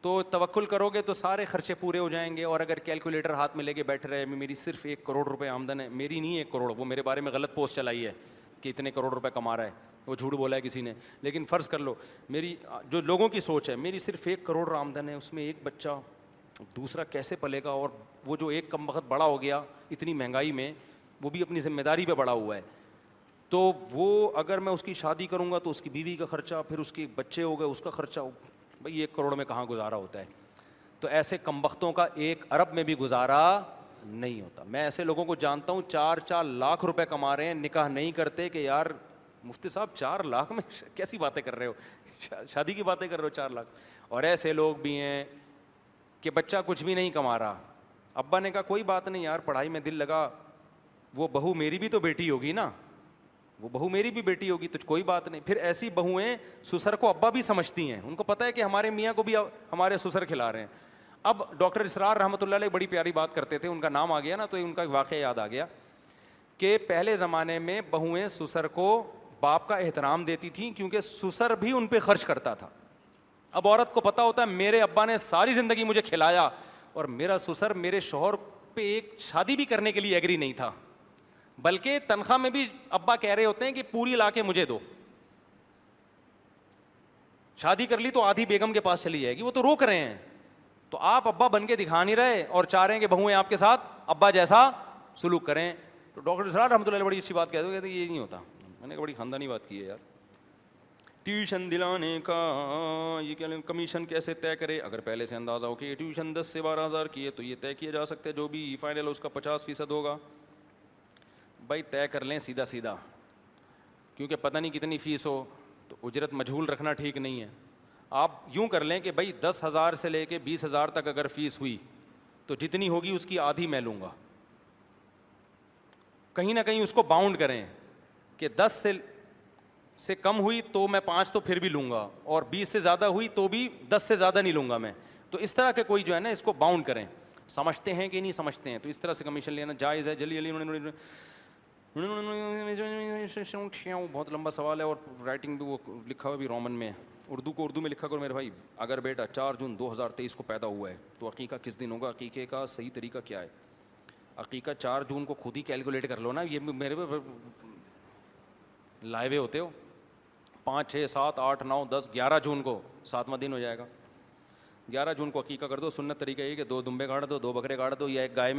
تو توکل کرو گے تو سارے خرچے پورے ہو جائیں گے. اور اگر کیلکولیٹر ہاتھ میں لے کے بیٹھ رہے, میری صرف 1 کروڑ روپے آمدن ہے, میری نہیں 1 کروڑ, وہ میرے بارے میں غلط پوسٹ چلائی ہے کہ اتنے کروڑ روپے کما رہا ہے, وہ جھوٹ بولا ہے کسی نے. لیکن فرض کر لو میری جو لوگوں کی سوچ ہے, میری صرف 1 کروڑ آمدن ہے, اس میں 1 بچہ, دوسرا کیسے پلے گا, اور وہ جو ایک کم وقت بڑا ہو گیا اتنی مہنگائی میں, وہ بھی اپنی ذمہ داری پہ بڑا ہوا ہے. تو وہ اگر میں اس کی شادی کروں گا تو اس کی بیوی کا خرچہ, پھر اس کے بچے ہو گئے اس کا خرچہ, بھائی 1 کروڑ میں کہاں گزارا ہوتا ہے. تو ایسے کمبختوں کا 1 ارب میں بھی گزارا نہیں ہوتا. میں ایسے لوگوں کو جانتا ہوں 4 لاکھ روپے کما رہے ہیں, نکاح نہیں کرتے کہ یار مفتی صاحب 4 لاکھ میں کیسی باتیں کر رہے ہو, شادی کی باتیں کر رہے ہو 4 لاکھ. اور ایسے لوگ بھی ہیں کہ بچہ کچھ بھی نہیں کما رہا, ابا نے کہا کوئی بات نہیں یار پڑھائی میں دل لگا, وہ بہو میری بھی تو بیٹی ہوگی نا, وہ بہو میری بھی بیٹی ہوگی تو کوئی بات نہیں. پھر ایسی بہویں سسر کو ابا بھی سمجھتی ہیں, ان کو پتہ ہے کہ ہمارے میاں کو بھی ہمارے سسر کھلا رہے ہیں. اب ڈاکٹر اسرار رحمۃ اللہ علیہ بڑی پیاری بات کرتے تھے, ان کا نام آ گیا نا تو ان کا واقعہ یاد آ گیا کہ پہلے زمانے میں بہویں سسر کو باپ کا احترام دیتی تھیں کیونکہ سسر بھی ان پہ خرچ کرتا تھا. اب عورت کو پتہ ہوتا ہے میرے ابا نے ساری زندگی مجھے کھلایا اور میرا سسر میرے شوہر پہ ایک شادی بھی کرنے کے لیے ایگری نہیں تھا, بلکہ تنخواہ میں بھی ابا کہہ رہے ہوتے ہیں کہ پوری لا کے مجھے دو, شادی کر لی تو آدھی بیگم کے پاس چلی جائے گی, وہ تو روک رہے ہیں. تو آپ ابا بن کے دکھا نہیں رہے اور چاہ رہے ہیں کہ بہویں آپ کے ساتھ ابا جیسا سلوک کریں. تو ڈاکٹر اسرار رحمۃ اللہ علیہ بڑی اچھی بات کہتے ہیں, یہ نہیں ہوتا. میں نے بڑی خاندانی بات کی ہے یار. ٹیوشن دلانے کا یہ کیا کمیشن کیسے طے کرے, اگر پہلے سے اندازہ ہو کہ یہ ٹیوشن 10 سے 12 ہزار کی ہے تو یہ طے کیا جا سکتا ہے جو بھی فائنل اس کا 50% ہوگا. بھائی طے کر لیں سیدھا سیدھا, کیونکہ پتہ نہیں کتنی فیس ہو تو اجرت مجہول رکھنا ٹھیک نہیں ہے. آپ یوں کر لیں کہ بھائی 10,000 سے لے کے 20,000 تک اگر فیس ہوئی تو جتنی ہوگی اس کی آدھی میں لوں گا. کہیں نہ کہیں اس کو باؤنڈ کریں کہ 10 سے کم ہوئی تو میں 5 تو پھر بھی لوں گا, اور 20 سے زیادہ ہوئی تو بھی 10 سے زیادہ نہیں لوں گا میں. تو اس طرح کے کوئی جو ہے نا اس کو باؤنڈ کریں. سمجھتے ہیں کہ نہیں سمجھتے ہیں, تو اس طرح سے کمیشن لینا جائز ہے. جلی بہت لمبا سوال ہے اور رائٹنگ بھی وہ لکھا ہوا بھی رومن میں, اردو کو اردو میں لکھا کرو میرے بھائی. اگر بیٹا 4 جون 2023 کو پیدا ہوا ہے تو عقیقہ کس دن ہوگا, عقیقے کا صحیح طریقہ کیا ہے؟ عقیقہ 4 جون کو خود ہی کیلکولیٹ کر لو نا, یہ میرے لائیوے ہوتے ہو. 5 6 7 8 9 10 11 جون کو 7واں دن ہو جائے گا. 11 جون کو عقیقہ کر دو. سنت طریقہ یہ کہ 2 دمبے کاٹ دو, 2 بکرے کاٹ دو, یا ایک گائے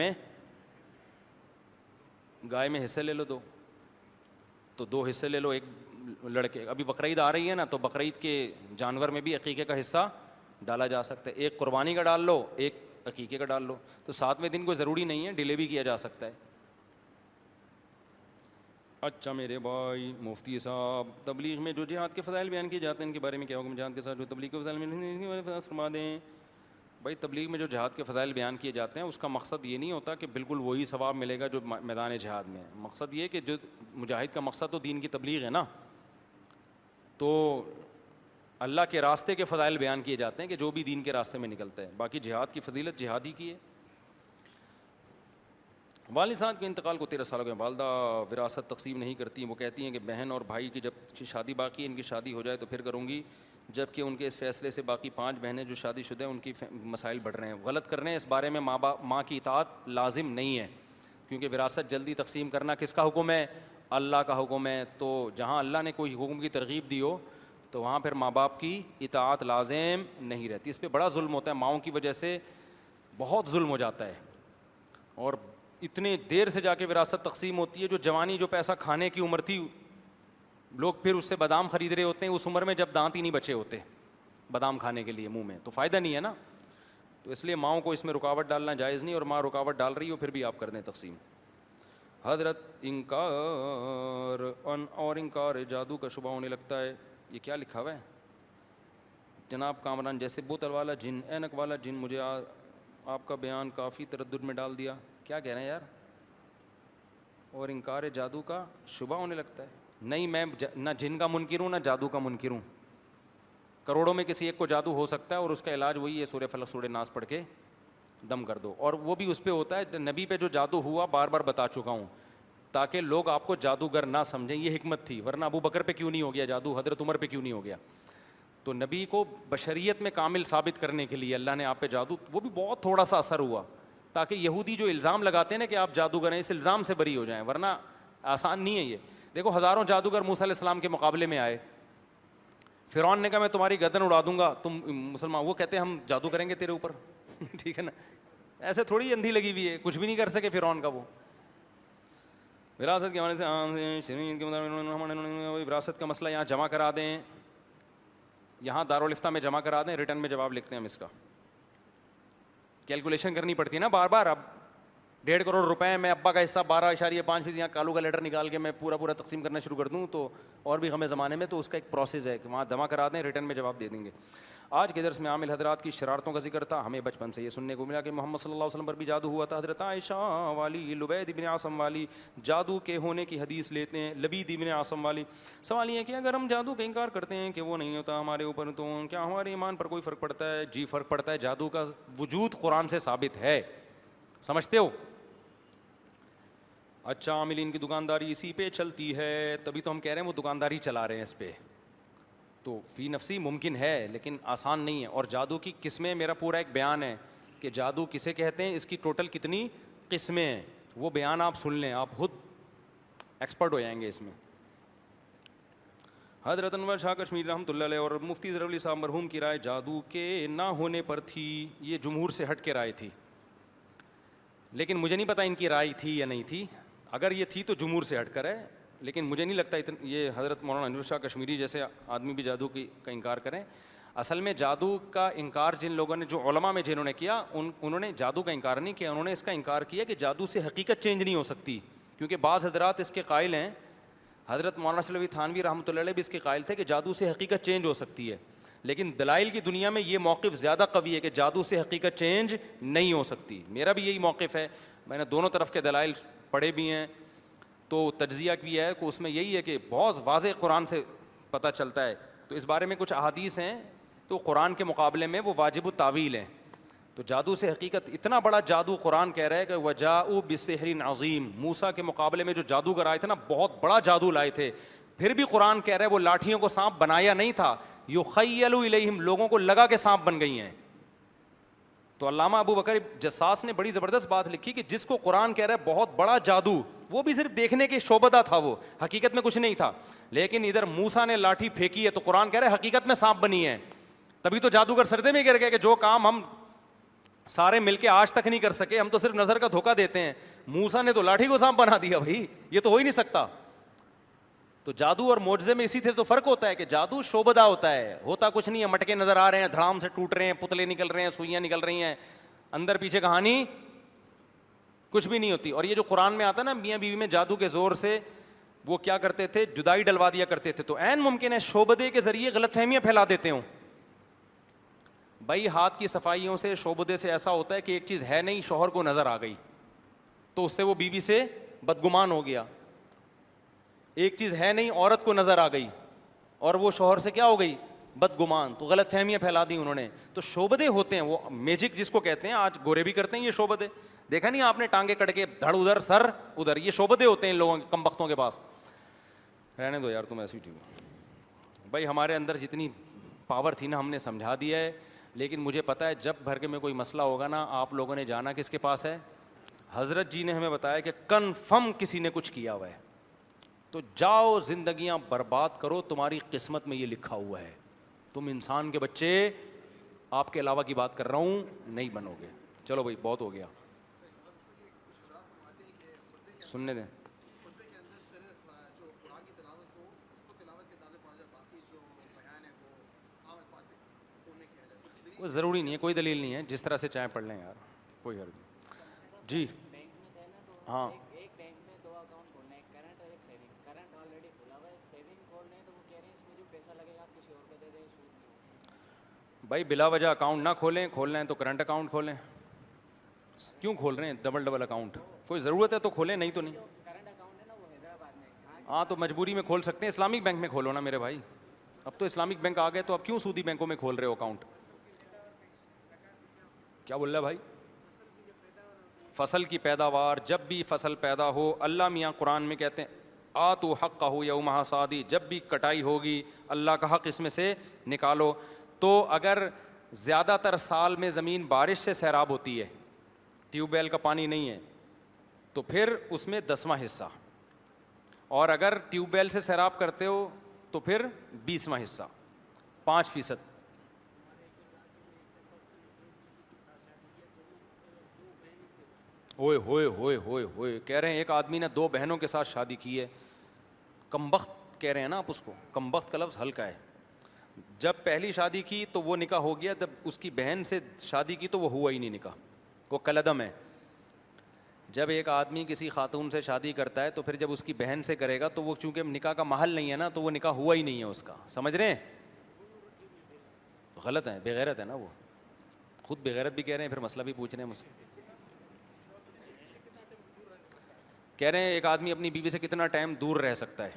میں حصے لے لو 2, تو 2 حصے لے لو. ایک لڑکے, ابھی بقرعید آ رہی ہے نا, تو بقرعید کے جانور میں بھی عقیقے کا حصہ ڈالا جا سکتا ہے. ایک قربانی کا ڈال لو, ایک عقیقے کا ڈال لو. تو 7ویں دن کوئی ضروری نہیں ہے, ڈیلے بھی کیا جا سکتا ہے. اچھا میرے بھائی مفتی صاحب, تبلیغ میں جو جہاد کے فضائل بیان کیے جاتے ہیں ان کے بارے میں کیا حکم؟ جہاد کے ساتھ جو تبلیغ کے فضائل میں فرما دیں. بھائی تبلیغ میں جو جہاد کے فضائل بیان کیے جاتے ہیں اس کا مقصد یہ نہیں ہوتا کہ بالکل وہی ثواب ملے گا جو میدان جہاد میں ہے. مقصد یہ کہ جو مجاہد کا مقصد تو دین کی تبلیغ ہے نا, تو اللہ کے راستے کے فضائل بیان کیے جاتے ہیں کہ جو بھی دین کے راستے میں نکلتا ہے. باقی جہاد کی فضیلت جہادی کی ہے. والد صاحب کے انتقال کو 13 سال ہو گئے, والدہ وراثت تقسیم نہیں کرتی ہیں. وہ کہتی ہیں کہ بہن اور بھائی کی جب شادی باقی ہے, ان کی شادی ہو جائے تو پھر کروں گی, جبکہ ان کے اس فیصلے سے باقی 5 بہنیں جو شادی شدہ ہیں ان کی مسائل بڑھ رہے ہیں. غلط کر رہے ہیں. اس بارے میں ماں کی اطاعت لازم نہیں ہے, کیونکہ وراثت جلدی تقسیم کرنا کس کا حکم ہے؟ اللہ کا حکم ہے. تو جہاں اللہ نے کوئی حکم کی ترغیب دی ہو تو وہاں پھر ماں باپ کی اطاعت لازم نہیں رہتی. اس پہ بڑا ظلم ہوتا ہے, ماؤں کی وجہ سے بہت ظلم ہو جاتا ہے. اور اتنے دیر سے جا کے وراثت تقسیم ہوتی ہے. جو جوانی, جو پیسہ کھانے کی عمر تھی, لوگ پھر اس سے بادام خرید رہے ہوتے ہیں اس عمر میں جب دانت ہی نہیں بچے ہوتے بادام کھانے کے لیے منہ میں, تو فائدہ نہیں ہے نا. تو اس لیے ماؤں کو اس میں رکاوٹ ڈالنا جائز نہیں, اور ماں رکاوٹ ڈال رہی ہو پھر بھی آپ کر دیں تقسیم. حضرت انکار اور انکار جادو کا شبہ ہونے لگتا ہے. یہ کیا لکھا ہوا ہے جناب کامران؟ جیسے بوتل والا جن, اینک والا جن, مجھے آپ کا بیان کافی تردد میں ڈال دیا. کیا کہہ رہے ہیں یار؟ اور انکار جادو کا شبہ ہونے لگتا ہے. نہیں, میں نہ جن کا منکر ہوں نہ جادو کا منکر ہوں. کروڑوں میں کسی ایک کو جادو ہو سکتا ہے اور اس کا علاج وہی ہے سورہ فلق سورہ ناس پڑھ کے دم کر دو, اور وہ بھی اس پہ ہوتا ہے. نبی پہ جو جادو ہوا بار بار بتا چکا ہوں تاکہ لوگ آپ کو جادوگر نہ سمجھیں, یہ حکمت تھی. ورنہ ابو بکر پہ کیوں نہیں ہو گیا جادو, حضرت عمر پہ کیوں نہیں ہو گیا؟ تو نبی کو بشریت میں کامل ثابت کرنے کے لیے اللہ نے آپ پہ جادو, وہ بھی بہت تھوڑا سا اثر ہوا تاکہ یہودی جو الزام لگاتے ہیں نا کہ آپ جادوگر ہیں, اس الزام سے بری ہو جائیں. ورنہ آسان نہیں ہے یہ. دیکھو ہزاروں جادوگر موسیٰ علیہ السلام کے مقابلے میں آئے. فرعون نے کہا میں تمہاری گردن اڑا دوں گا, تم مسلمان, وہ کہتے ہیں ہم جادو کریں گے تیرے اوپر. ٹھیک ہے نا, ایسے تھوڑی اندھی لگی ہوئی ہے, کچھ بھی نہیں کر سکے فرعون کا وہ. وراثت کے حوالے سے شرعین کے مطابق وراثت کا مسئلہ یہاں جمع کرا دیں, یہاں دارالفتہ میں جمع کرا دیں, ریٹرن میں جواب لکھتے ہیں ہم اس کا. کیلکولیشن کرنی پڑتی ہے نا بار بار. اب 1.5 کروڑ روپے میں ابا کا حصہ 12.5%, یہاں کالو کا لیٹر نکال کے میں پورا تقسیم کرنا شروع کر دوں تو اور بھی ہمیں زمانے میں, تو اس کا ایک پروسیس ہے کہ وہاں جمع کرا دیں, ریٹرن میں جواب دے دیں گے. آج کے درس میں عامل حضرات کی شرارتوں کا ذکر تھا. ہمیں بچپن سے یہ سننے کو ملا کہ محمد صلی اللہ علیہ وسلم پر بھی جادو ہوا تھا. حضرت عائشہ والی, لبید بن عاصم والی جادو کے ہونے کی حدیث لیتے ہیں. لبید بن عاصم والی, سوال یہ ہے کہ اگر ہم جادو کا انکار کرتے ہیں کہ وہ نہیں ہوتا ہمارے اوپر, تو کیا ہمارے ایمان پر کوئی فرق پڑتا ہے؟ جی فرق پڑتا ہے. جادو کا وجود قرآن سے ثابت ہے, سمجھتے ہو؟ اچھا, عاملین کی دکانداری اسی پہ چلتی ہے, تبھی تو ہم کہہ رہے ہیں وہ دکانداری چلا رہے ہیں اس پہ. تو فی نفسی ممکن ہے لیکن آسان نہیں ہے. اور جادو کی قسمیں, میرا پورا ایک بیان ہے کہ جادو کسے کہتے ہیں, اس کی ٹوٹل کتنی قسمیں ہیں, وہ بیان آپ سن لیں, آپ خود ایکسپرٹ ہو جائیں گے اس میں. حضرت انور شاہ کشمیری رحمۃ اللہ علیہ اور مفتی ظفر علی صاحب مرحوم کی رائے جادو کے نہ ہونے پر تھی. یہ جمہور سے ہٹ کے رائے تھی, لیکن مجھے نہیں پتا ان کی رائے تھی یا نہیں تھی. اگر یہ تھی تو جمہور سے ہٹ کر ہے, لیکن مجھے نہیں لگتا یہ حضرت مولانا انور شاہ کشمیری جیسے آدمی بھی جادو کا انکار کریں. اصل میں جادو کا انکار جن لوگوں نے, جو علماء میں جنہوں نے کیا, انہوں نے جادو کا انکار نہیں کیا, انہوں نے اس کا انکار کیا کہ جادو سے حقیقت چینج نہیں ہو سکتی. کیونکہ بعض حضرات اس کے قائل ہیں, حضرت مولانا سلوی تھانوی رحمۃ اللہ علیہ بھی اس کے قائل تھے کہ جادو سے حقیقت چینج ہو سکتی ہے. لیکن دلائل کی دنیا میں یہ موقف زیادہ قوی ہے کہ جادو سے حقیقت چینج نہیں ہو سکتی. میرا بھی یہی موقف ہے, میں نے دونوں طرف کے دلائل پڑھے بھی ہیں, تو تجزیہ بھی ہے کہ اس میں یہی ہے کہ بہت واضح قرآن سے پتہ چلتا ہے. تو اس بارے میں کچھ احادیث ہیں تو قرآن کے مقابلے میں وہ واجب التاویل ہیں. تو جادو سے حقیقت, اتنا بڑا جادو قرآن کہہ رہا ہے کہ وجاؤ بسحر عظیم, موسیٰ کے مقابلے میں جو جادوگر آئے تھے نا, بہت بڑا جادو لائے تھے, پھر بھی قرآن کہہ رہا ہے وہ لاٹھیوں کو سانپ بنایا نہیں تھا. یخیل الیہم, لوگوں کو لگا کہ سانپ بن گئی ہیں. تو علامہ ابو بکر جساس نے بڑی زبردست بات لکھی کہ جس کو قرآن کہہ رہا ہے بہت بڑا جادو, وہ بھی صرف دیکھنے کے شعبدہ تھا, وہ حقیقت میں کچھ نہیں تھا. لیکن ادھر موسیٰ نے لاٹھی پھینکی ہے تو قرآن کہہ رہا ہے حقیقت میں سانپ بنی ہے. تبھی تو جادوگر سردے میں گر گئے کہ جو کام ہم سارے مل کے آج تک نہیں کر سکے, ہم تو صرف نظر کا دھوکہ دیتے ہیں. موسیٰ نے تو لاٹھی کو سانپ بنا دیا, بھائی یہ تو ہو ہی نہیں سکتا. تو جادو اور معجزے میں اسی طرح تو فرق ہوتا ہے کہ جادو شعبدہ ہوتا ہے, ہوتا کچھ نہیں ہے, مٹکے نظر آ رہے ہیں, دھڑام سے ٹوٹ رہے ہیں, پتلے نکل رہے ہیں, سوئیاں نکل رہی ہیں, اندر پیچھے کہانی کچھ بھی نہیں ہوتی. اور یہ جو قرآن میں آتا ہے نا, میاں بیوی میں جادو کے زور سے وہ کیا کرتے تھے, جدائی ڈلوا دیا کرتے تھے, تو عین ممکن ہے شعبدے کے ذریعے غلط فہمیاں پھیلا دیتے ہوں. بھائی ہاتھ کی صفائیوں سے, شعبدے سے ایسا ہوتا ہے کہ ایک چیز ہے نہیں, شوہر کو نظر آ گئی تو اس سے وہ بیوی سے بدگمان ہو گیا. ایک چیز ہے نہیں, عورت کو نظر آ گئی اور وہ شوہر سے کیا ہو گئی, بدگمان, تو غلط فہمیاں پھیلا دی انہوں نے. تو شعبدے ہوتے ہیں, وہ میجک جس کو کہتے ہیں, آج گورے بھی کرتے ہیں یہ شعبدے. دیکھا نہیں آپ نے, ٹانگے کٹ کے دھڑ ادھر سر ادھر, یہ شعبدے ہوتے ہیں ان لوگوں کے, کم بختوں کے پاس. رہنے دو یار, تم ایسی ٹھیک ہو. بھائی ہمارے اندر جتنی پاور تھی نا ہم نے سمجھا دیا ہے, لیکن مجھے پتا ہے جب بھر کے میں کوئی مسئلہ ہوگا نا, آپ لوگوں نے جانا کس کے پاس ہے, حضرت جی نے ہمیں بتایا کہ کنفرم کسی نے کچھ کیا ہوا ہے, تو جاؤ زندگیاں برباد کرو, تمہاری قسمت میں یہ لکھا ہوا ہے, تم انسان کے بچے, آپ کے علاوہ کی بات کر رہا ہوں, نہیں بنو گے. چلو بھائی بہت ہو گیا, سننے دیں. کوئی ضروری نہیں ہے, کوئی دلیل نہیں ہے, جس طرح سے چاہیں پڑھ لیں یار, کوئی حرج نہیں. جی ہاں, بھائی بلا وجہ اکاؤنٹ نہ کھولیں, کھولنا ہے تو کرنٹ اکاؤنٹ کھولیں. کیوں کھول رہے ہیں ڈبل اکاؤنٹ, کوئی ضرورت ہے تو کھولیں, نہیں تو نہیں. ہاں تو مجبوری میں کھول سکتے ہیں, اسلامک بینک میں کھولو نا میرے بھائی, اب تو اسلامک بینک آ گئے, تو اب کیوں سودی بینکوں میں کھول رہے ہو اکاؤنٹ. کیا بول رہا ہے بھائی, فصل کی پیداوار, جب بھی فصل پیدا ہو, اللہ میاں قرآن میں کہتے ہیں آتو حقہ یوم حصادی, جب بھی کٹائی ہوگی اللہ کا حق اس میں سے نکالو. تو اگر زیادہ تر سال میں زمین بارش سے سیراب ہوتی ہے, ٹیوب ویل کا پانی نہیں ہے, تو پھر اس میں 10واں حصہ, اور اگر ٹیوب ویل سے سیراب کرتے ہو تو پھر 20واں حصہ, 5%. ہوئے ہوئے ہوئے ہوئے ہوئے کہہ رہے ہیں ایک آدمی نے 2 بہنوں کے ساتھ شادی کی ہے. کمبخت کہہ رہے ہیں نا آپ اس کو, کمبخت کا لفظ ہلکا ہے. جب پہلی شادی کی تو وہ نکاح ہو گیا, جب اس کی بہن سے شادی کی تو وہ ہوا ہی نہیں نکاح, وہ کلعدم ہے. جب ایک آدمی کسی خاتون سے شادی کرتا ہے تو پھر جب اس کی بہن سے کرے گا تو وہ چونکہ نکاح کا محل نہیں ہے نا, تو وہ نکاح ہوا ہی نہیں ہے اس کا. سمجھ رہے ہیں؟ غلط ہے, بےغیرت ہے نا وہ, خود بےغیرت بھی کہہ رہے ہیں, پھر مسئلہ بھی پوچھ رہے ہیں مجھ سے. کہہ رہے ہیں ایک آدمی اپنی بیوی سے کتنا ٹائم دور رہ سکتا ہے,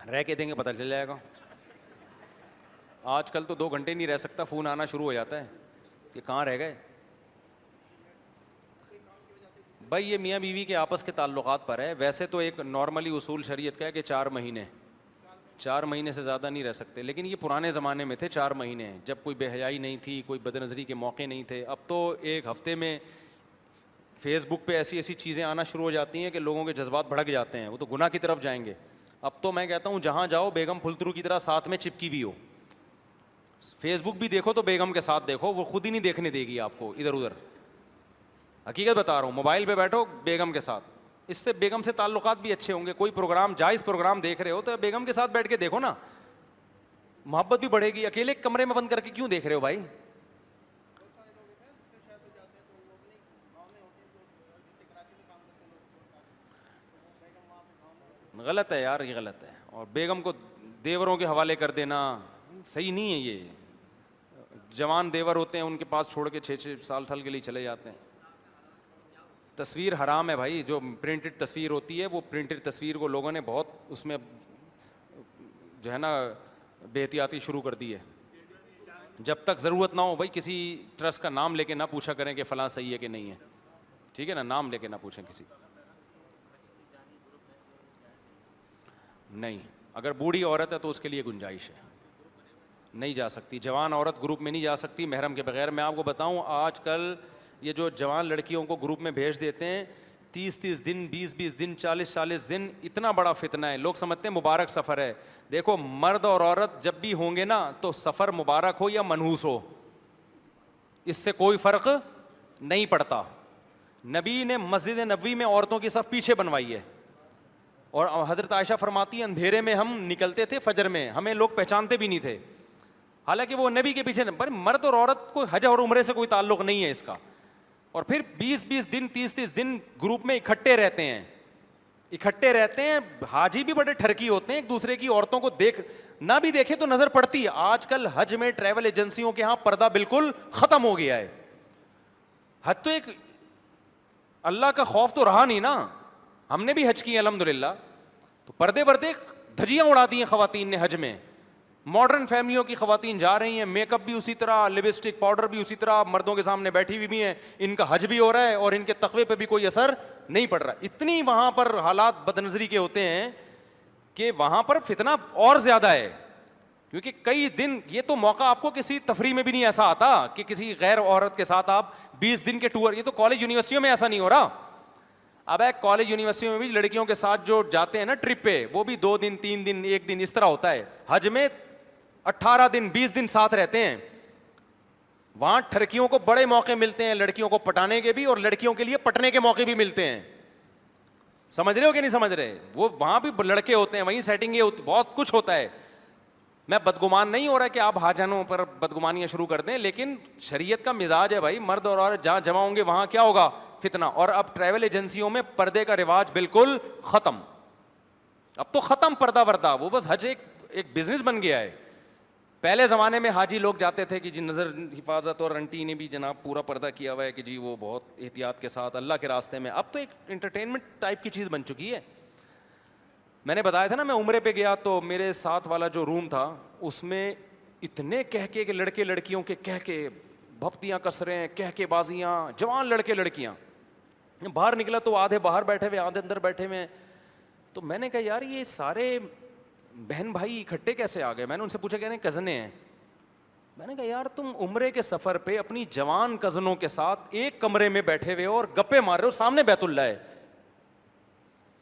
رہ کے دیں گے پتہ چل جائے گا. آج کل تو 2 گھنٹے نہیں رہ سکتا, فون آنا شروع ہو جاتا ہے کہ کہاں رہ گئے. بھائی یہ میاں بیوی کے آپس کے تعلقات پر ہے. ویسے تو ایک نارملی اصول شریعت کا ہے کہ 4 مہینے سے زیادہ نہیں رہ سکتے, لیکن یہ پرانے زمانے میں تھے 4 مہینے, جب کوئی بے حیائی نہیں تھی, کوئی بد نظری کے موقع نہیں تھے. اب تو ایک ہفتے میں فیس بک پہ ایسی ایسی چیزیں آنا شروع ہو جاتی ہیں کہ لوگوں کے جذبات بھڑک جاتے ہیں, وہ تو گناہ کی طرف جائیں گے. اب تو میں کہتا ہوں جہاں جاؤ بیگم پھلترو کی طرح ساتھ میں چپکی بھی ہو. فیس بک بھی دیکھو تو بیگم کے ساتھ دیکھو, وہ خود ہی نہیں دیکھنے دے گی آپ کو ادھر ادھر. حقیقت بتا رہا ہوں, موبائل پہ بیٹھو بیگم کے ساتھ, اس سے بیگم سے تعلقات بھی اچھے ہوں گے. کوئی پروگرام جائز پروگرام دیکھ رہے ہو تو بیگم کے ساتھ بیٹھ کے دیکھو نا, محبت بھی بڑھے گی. اکیلے کمرے میں بند کر کے کیوں دیکھ رہے ہو بھائی؟ غلط ہے یار, یہ غلط ہے. اور بیگم کو دیوروں کے حوالے کر دینا صحیح نہیں ہے. یہ جوان دیور ہوتے ہیں, ان کے پاس چھوڑ کے 6 سال کے لیے چلے جاتے ہیں. تصویر حرام ہے بھائی, جو پرنٹڈ تصویر ہوتی ہے وہ پرنٹڈ تصویر کو لوگوں نے بہت اس میں جو ہے نا بے احتیاطی شروع کر دی ہے. جب تک ضرورت نہ ہو بھائی, کسی ٹرسٹ کا نام لے کے نہ پوچھا کریں کہ فلاں صحیح ہے کہ نہیں ہے, ٹھیک ہے نا, نام لے کے نہ پوچھیں کسی. نہیں, اگر بوڑھی عورت ہے تو اس کے لیے گنجائش ہے, نہیں جا سکتی. جوان عورت گروپ میں نہیں جا سکتی محرم کے بغیر. میں آپ کو بتاؤں, آج کل یہ جو جوان لڑکیوں کو گروپ میں بھیج دیتے ہیں 30 دن 20 دن 40 دن, اتنا بڑا فتنہ ہے. لوگ سمجھتے ہیں مبارک سفر ہے. دیکھو مرد اور عورت جب بھی ہوں گے نا تو سفر مبارک ہو یا منحوس ہو, اس سے کوئی فرق نہیں پڑتا. نبی نے مسجد نبوی میں عورتوں کی صف پیچھے بنوائی ہے, اور حضرت عائشہ فرماتی ہیں اندھیرے میں ہم نکلتے تھے فجر میں, ہمیں لوگ پہچانتے بھی نہیں تھے, حالانکہ وہ نبی کے پیچھے. پر مرد اور عورت کو حج اور عمرے سے کوئی تعلق نہیں ہے اس کا. اور پھر 20 دن 30 دن گروپ میں اکٹھے رہتے ہیں. حاجی بھی بڑے ٹھرکی ہوتے ہیں, ایک دوسرے کی عورتوں کو دیکھ نہ بھی دیکھے تو نظر پڑتی ہے. آج کل حج میں ٹریول ایجنسیوں کے ہاں پردہ بالکل ختم ہو گیا ہے. حج تو ایک اللہ کا خوف تو رہا نہیں نا. ہم نے بھی حج کی الحمدللہ, تو پردے دھجیاں اڑا دی ہیں خواتین نے حج میں. ماڈرن فیملیوں کی خواتین جا رہی ہیں, میک اپ بھی اسی طرح, لپسٹک پاؤڈر بھی اسی طرح, مردوں کے سامنے بیٹھی ہوئی بھی ہیں. ان کا حج بھی ہو رہا ہے اور ان کے تقوی پہ بھی کوئی اثر نہیں پڑ رہا. اتنی وہاں پر حالات بد نظری کے ہوتے ہیں کہ وہاں پر فتنہ اور زیادہ ہے. کیونکہ کئی دن یہ تو موقع آپ کو کسی تفریح میں بھی نہیں ایسا آتا کہ کسی غیر عورت کے ساتھ آپ 20 دن کے ٹور, یہ تو کالج یونیورسٹیوں میں ایسا نہیں ہو رہا. اب ایک کالج یونیورسٹیوں میں بھی لڑکیوں کے ساتھ جو جاتے ہیں نا ٹرپ پہ, وہ بھی 2 دن 3 دن 1 دن اس طرح ہوتا ہے. حج میں 18 دن 20 دن ساتھ رہتے ہیں. وہاں ٹھرکیوں کو بڑے موقع ملتے ہیں, لڑکیوں کو پٹانے کے بھی اور لڑکیوں کے لیے پٹنے کے موقع بھی ملتے ہیں. سمجھ رہے ہو کہ نہیں سمجھ رہے؟ وہ وہاں بھی لڑکے ہوتے ہیں, وہیں سیٹنگ بہت کچھ ہوتا ہے. میں بدگمان نہیں ہو رہا کہ آپ حاجانوں پر بدگمانیاں شروع کر دیں, لیکن شریعت کا مزاج ہے بھائی, مرد اور عورت جہاں جمع ہوں گے وہاں کیا ہوگا؟ فتنہ. اور اب ٹریول ایجنسیوں میں پردے کا رواج بالکل ختم. اب تو ختم پردہ وردہ, وہ بس حج ایک بزنس بن گیا ہے. پہلے زمانے میں حاجی لوگ جاتے تھے کہ جی نظر حفاظت, اور انٹی نے بھی جناب پورا پردہ کیا ہوا ہے کہ جی وہ بہت احتیاط کے ساتھ اللہ کے راستے میں. اب تو ایک انٹرٹینمنٹ ٹائپ کی چیز بن چکی ہے. میں نے بتایا تھا نا, میں عمرے پہ گیا تو میرے ساتھ والا جو روم تھا اس میں اتنے کہکے کہ لڑکے لڑکیوں کے کہکے, بھپتیاں کس رہے ہیں, کہکے بازیاں, جوان لڑکے لڑکیاں. باہر نکلا تو آدھے باہر بیٹھے ہوئے, آدھے اندر بیٹھے ہوئے. تو میں نے کہا یار یہ سارے بہن بھائی اکٹھے کیسے آ گئے؟ میں نے ان سے پوچھا, کہہ رہے ہیں کزنیں ہیں. میں نے کہا یار تم عمرے کے سفر پہ اپنی جوان کزنوں کے ساتھ ایک کمرے میں بیٹھے ہوئے اور گپے مار رہے ہو, سامنے بیت اللہ ہے.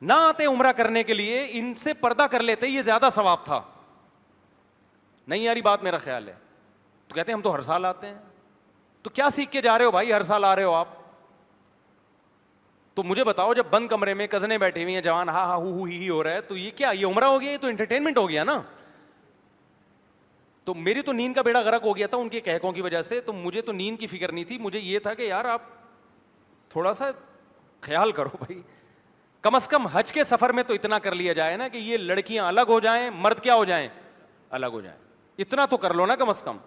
نہ آتے عمرہ کرنے کے لیے, ان سے پردہ کر لیتے, یہ زیادہ ثواب تھا. نہیں یاری بات میرا خیال ہے. تو کہتے ہیں ہم تو ہر سال آتے ہیں. تو کیا سیکھ کے جا رہے ہو بھائی, ہر سال آ رہے ہو آپ؟ تو مجھے بتاؤ جب بند کمرے میں کزنیں بیٹھی ہوئی ہیں, جوان ہا ہا ہو ہی ہو رہا ہے, تو یہ کیا, یہ عمرہ ہو گیا, یہ تو انٹرٹینمنٹ ہو گیا نا. تو میری تو نیند کا بیڑا غرق ہو گیا تھا ان کے کہکوں کی وجہ سے. تو مجھے تو نیند کی فکر نہیں تھی, مجھے یہ تھا کہ یار آپ تھوڑا سا خیال کرو بھائی, کم از کم حج کے سفر میں تو اتنا کر لیا جائے نا کہ یہ لڑکیاں الگ ہو جائیں, مرد کیا ہو جائیں, الگ ہو جائیں, اتنا تو کر لو نا کم از کم.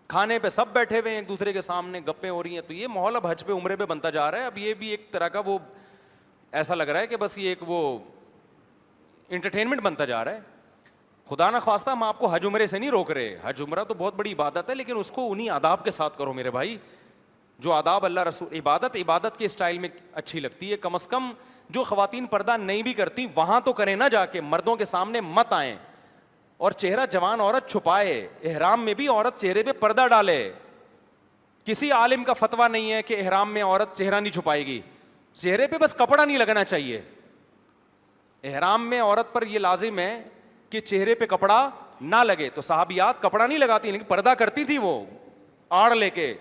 کھانے پہ سب بیٹھے ہوئے ہیں ایک دوسرے کے سامنے, گپیں ہو رہی ہیں. تو یہ ماحول اب حج پہ عمرے پہ بنتا جا رہا ہے. اب یہ بھی ایک طرح کا وہ ایسا لگ رہا ہے کہ بس یہ ایک وہ انٹرٹینمنٹ بنتا جا رہا ہے. خدا نہ خواستہ ہم آپ کو حج عمرے سے نہیں روک رہے, حج عمرہ تو بہت بڑی عبادت ہے, لیکن اس کو انہی آداب کے ساتھ کرو میرے بھائی, جو آداب اللہ رسول. عبادت کے اسٹائل میں اچھی لگتی ہے. کم از کم جو خواتین پردہ نہیں بھی کرتی وہاں تو کریں نا, جا کے مردوں کے سامنے مت آئیں. اور چہرہ جوان عورت چھپائے, احرام میں بھی عورت چہرے پہ پردہ ڈالے. کسی عالم کا فتویٰ نہیں ہے کہ احرام میں عورت چہرہ نہیں چھپائے گی, چہرے پہ بس کپڑا نہیں لگنا چاہیے. احرام میں عورت پر یہ لازم ہے کہ چہرے پہ کپڑا نہ لگے. تو صحابیات کپڑا نہیں لگاتی لیکن پردہ کرتی تھی وہ آڑ لے کے.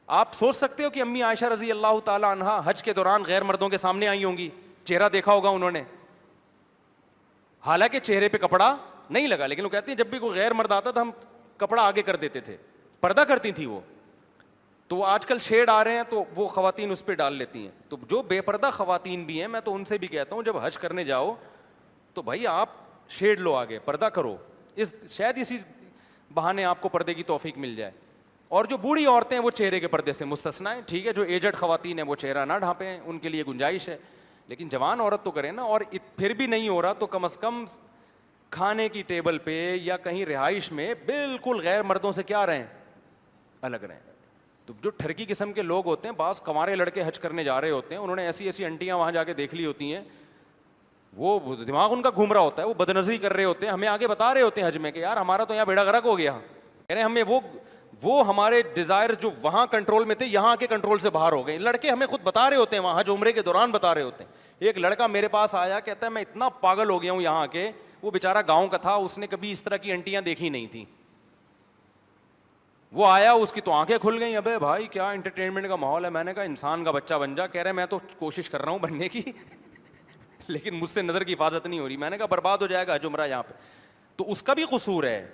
آپ سوچ سکتے ہو کہ امی عائشہ رضی اللہ تعالی عنہا حج کے دوران غیر مردوں کے سامنے آئی ہوں گی, چہرہ دیکھا ہوگا انہوں نے, حالانکہ چہرے پہ کپڑا نہیں لگا, لیکن وہ کہتی ہیں جب بھی کوئی غیر مرد آتا تھا ہم کپڑا آگے کر دیتے تھے, پردہ کرتی تھی وہ. تو آج کل شیڈ آ رہے ہیں تو وہ خواتین اس پہ ڈال لیتی ہیں. تو جو بے پردہ خواتین بھی ہیں میں تو ان سے بھی کہتا ہوں جب حج کرنے جاؤ تو بھائی آپ شیڈ لو, آگے پردہ کرو, شاید اسی بہانے آپ کو پردے کی توفیق مل جائے. اور جو بوڑھی عورتیں ہیں وہ چہرے کے پردے سے مستثنا ہیں, ٹھیک ہے, جو ایجڈ خواتین ہیں وہ چہرہ نہ ڈھانپیں, ان کے لیے گنجائش ہے, لیکن جوان عورت تو کرے نا. اور پھر بھی نہیں ہو رہا تو کم از کم کھانے کی ٹیبل پہ یا کہیں رہائش میں بالکل غیر مردوں سے کیا رہیں, الگ رہیں. تو جو ٹھرکی قسم کے لوگ ہوتے ہیں, بعض کنوارے لڑکے حج کرنے جا رہے ہوتے ہیں, انہوں نے ایسی ایسی انٹیاں وہاں جا کے دیکھ لی ہوتی ہیں, وہ دماغ ان کا گھوم رہا ہوتا ہے, وہ بدنظری کر رہے ہوتے ہیں, ہمیں آگے بتا رہے ہوتے ہیں حج میں کہ یار ہمارا تو یہاں بیڑا غرق ہو گیا, کہہ رہے ہیں ہمیں وہ ہمارے ڈیزائر جو وہاں کنٹرول میں تھے یہاں کے کنٹرول سے باہر ہو گئے. لڑکے ہمیں خود بتا رہے ہوتے ہیں وہاں حج عمرے کے دوران بتا رہے ہوتے ہیں. ایک لڑکا میرے پاس آیا, کہتا ہے میں اتنا پاگل ہو گیا ہوں یہاں کے, وہ بیچارہ گاؤں کا تھا, اس نے کبھی اس طرح کی انٹیاں دیکھی نہیں تھیں. وہ آیا, اس کی تو آنکھیں کھل گئیں, ابے بھائی کیا انٹرٹینمنٹ کا ماحول ہے. میں نے کہا انسان کا بچہ بن جا. کہہ رہے میں تو کوشش کر رہا ہوں بننے کی لیکن مجھ سے نظر کی حفاظت نہیں ہو رہی. میں نے کہا برباد ہو جائے گا حج عمرہ یہاں پہ. تو اس کا بھی قصور ہے,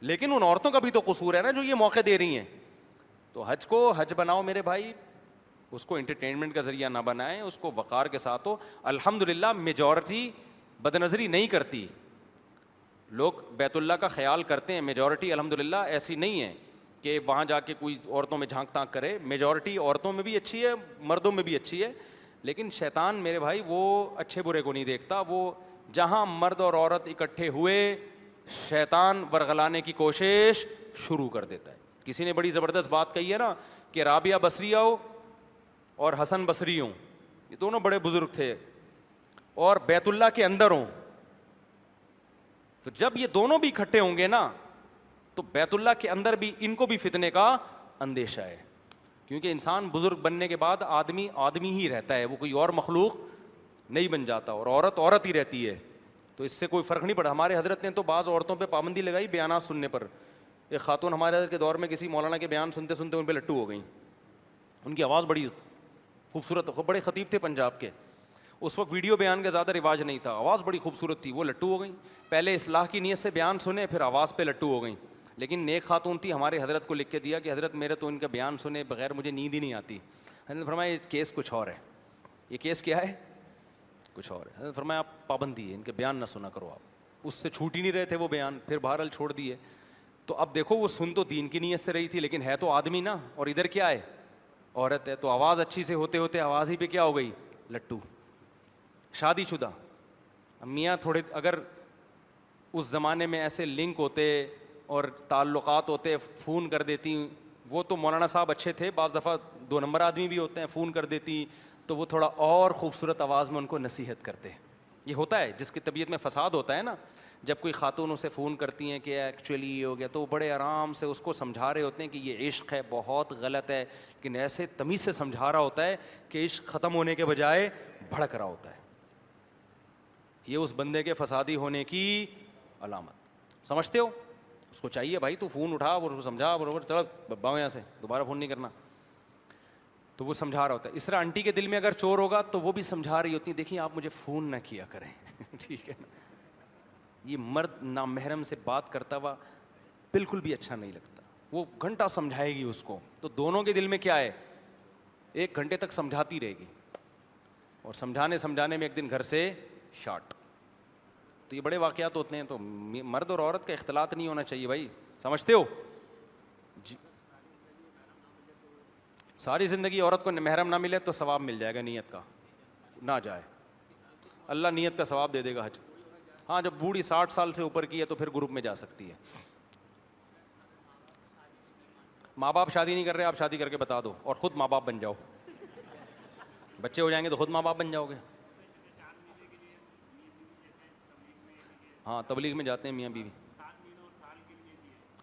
لیکن ان عورتوں کا بھی تو قصور ہے نا جو یہ موقع دے رہی ہیں. تو حج کو حج بناؤ میرے بھائی, اس کو انٹرٹینمنٹ کا ذریعہ نہ بنائیں, اس کو وقار کے ساتھ ہو. الحمدللہ میجورٹی بدنظری نہیں کرتی, لوگ بیت اللہ کا خیال کرتے ہیں. میجورٹی الحمدللہ ایسی نہیں ہے کہ وہاں جا کے کوئی عورتوں میں جھانک تانک کرے. میجورٹی عورتوں میں بھی اچھی ہے, مردوں میں بھی اچھی ہے, لیکن شیطان میرے بھائی وہ اچھے برے کو نہیں دیکھتا. وہ جہاں مرد اور عورت اکٹھے ہوئے شیطان ورغلانے کی کوشش شروع کر دیتا ہے. کسی نے بڑی زبردست بات کہی ہے نا کہ رابعہ بصریہ ہو اور حسن بصری ہوں, یہ دونوں بڑے بزرگ تھے, اور بیت اللہ کے اندر ہوں, تو جب یہ دونوں بھی اکٹھے ہوں گے نا تو بیت اللہ کے اندر بھی ان کو بھی فتنے کا اندیشہ ہے. کیونکہ انسان بزرگ بننے کے بعد آدمی آدمی ہی رہتا ہے, وہ کوئی اور مخلوق نہیں بن جاتا, اور عورت عورت ہی رہتی ہے. تو اس سے کوئی فرق نہیں پڑا. ہمارے حضرت نے تو بعض عورتوں پہ پابندی لگائی بیانات سننے پر. ایک خاتون ہمارے حضرت کے دور میں کسی مولانا کے بیان سنتے سنتے ان پہ لٹو ہو گئیں. ان کی آواز بڑی خوبصورت, بڑے خطیب تھے پنجاب کے. اس وقت ویڈیو بیان کا زیادہ رواج نہیں تھا, آواز بڑی خوبصورت تھی, وہ لٹو ہو گئیں. پہلے اصلاح کی نیت سے بیان سنے, پھر آواز پہ لٹو ہو گئیں. لیکن نیک خاتون تھی, ہمارے حضرت کو لکھ کے دیا کہ حضرت میرے تو ان کا بیان سنے بغیر مجھے نیند ہی نہیں آتی. حضرت نے فرمایا یہ کیس کچھ اور ہے. یہ کیس کیا ہے؟ کچھ اور ہے. حضرت فرمایا آپ پابندی ہے, ان کے بیان نہ سنا کرو. آپ اس سے چھوٹ ہی نہیں رہے تھے وہ بیان, پھر بہرحال چھوڑ دیے. تو اب دیکھو وہ سن تو دین کی نیت سے رہی تھی, لیکن ہے تو آدمی نا, اور ادھر کیا ہے, عورت ہے. تو آواز اچھی سے ہوتے ہوتے آواز ہی پہ کیا ہو گئی, لٹو. شادی شدہ میاں تھوڑے اگر اس زمانے میں ایسے لنک ہوتے اور تعلقات ہوتے, فون کر دیتی. وہ تو مولانا صاحب اچھے تھے, بعض دفعہ 2 نمبر آدمی بھی ہوتے ہیں, فون کر دیتی تو وہ تھوڑا اور خوبصورت آواز میں ان کو نصیحت کرتے. یہ ہوتا ہے جس کی طبیعت میں فساد ہوتا ہے نا, جب کوئی خاتون اسے فون کرتی ہیں کہ ایکچولی یہ ہو گیا, تو وہ بڑے آرام سے اس کو سمجھا رہے ہوتے ہیں کہ یہ عشق ہے, بہت غلط ہے, لیکن ایسے تمیز سے سمجھا رہا ہوتا ہے کہ عشق ختم ہونے کے بجائے بھڑک رہا ہوتا ہے. یہ اس بندے کے فسادی ہونے کی علامت. سمجھتے ہو؟ اس کو چاہیے بھائی تو فون اٹھا اور اس کو سمجھا, برابر چلو باؤ یہاں سے, دوبارہ فون نہیں کرنا. تو وہ سمجھا رہا ہوتا ہے. اس طرح آنٹی کے دل میں اگر چور ہوگا تو وہ بھی سمجھا رہی ہوتی ہے دیکھیں آپ مجھے فون نہ کیا کریں. ٹھیک ہے نا. یہ مرد نامحرم سے بات کرتا ہوا بالکل بھی اچھا نہیں لگتا. وہ گھنٹہ سمجھائے گی اس کو, تو دونوں کے دل میں کیا ہے, 1 گھنٹے تک سمجھاتی رہے گی, اور سمجھانے میں ایک دن گھر سے شارٹ. تو یہ بڑے واقعات ہوتے ہیں. تو مرد اور عورت کا اختلاط نہیں ہونا چاہیے بھائی, سمجھتے ہو جی. ساری زندگی عورت کو محرم نہ ملے تو ثواب مل جائے گا نیت کا, نہ جائے اللہ نیت کا ثواب دے دے گا حج. ہاں جب بوڑھی 60 سال سے اوپر کی ہے تو پھر گروپ میں جا سکتی ہے. ماں باپ شادی نہیں کر رہے, آپ شادی کر کے بتا دو اور خود ماں باپ بن جاؤ. بچے ہو جائیں گے تو خود ماں باپ بن جاؤ گے. ہاں تبلیغ میں جاتے ہیں میاں بیوی.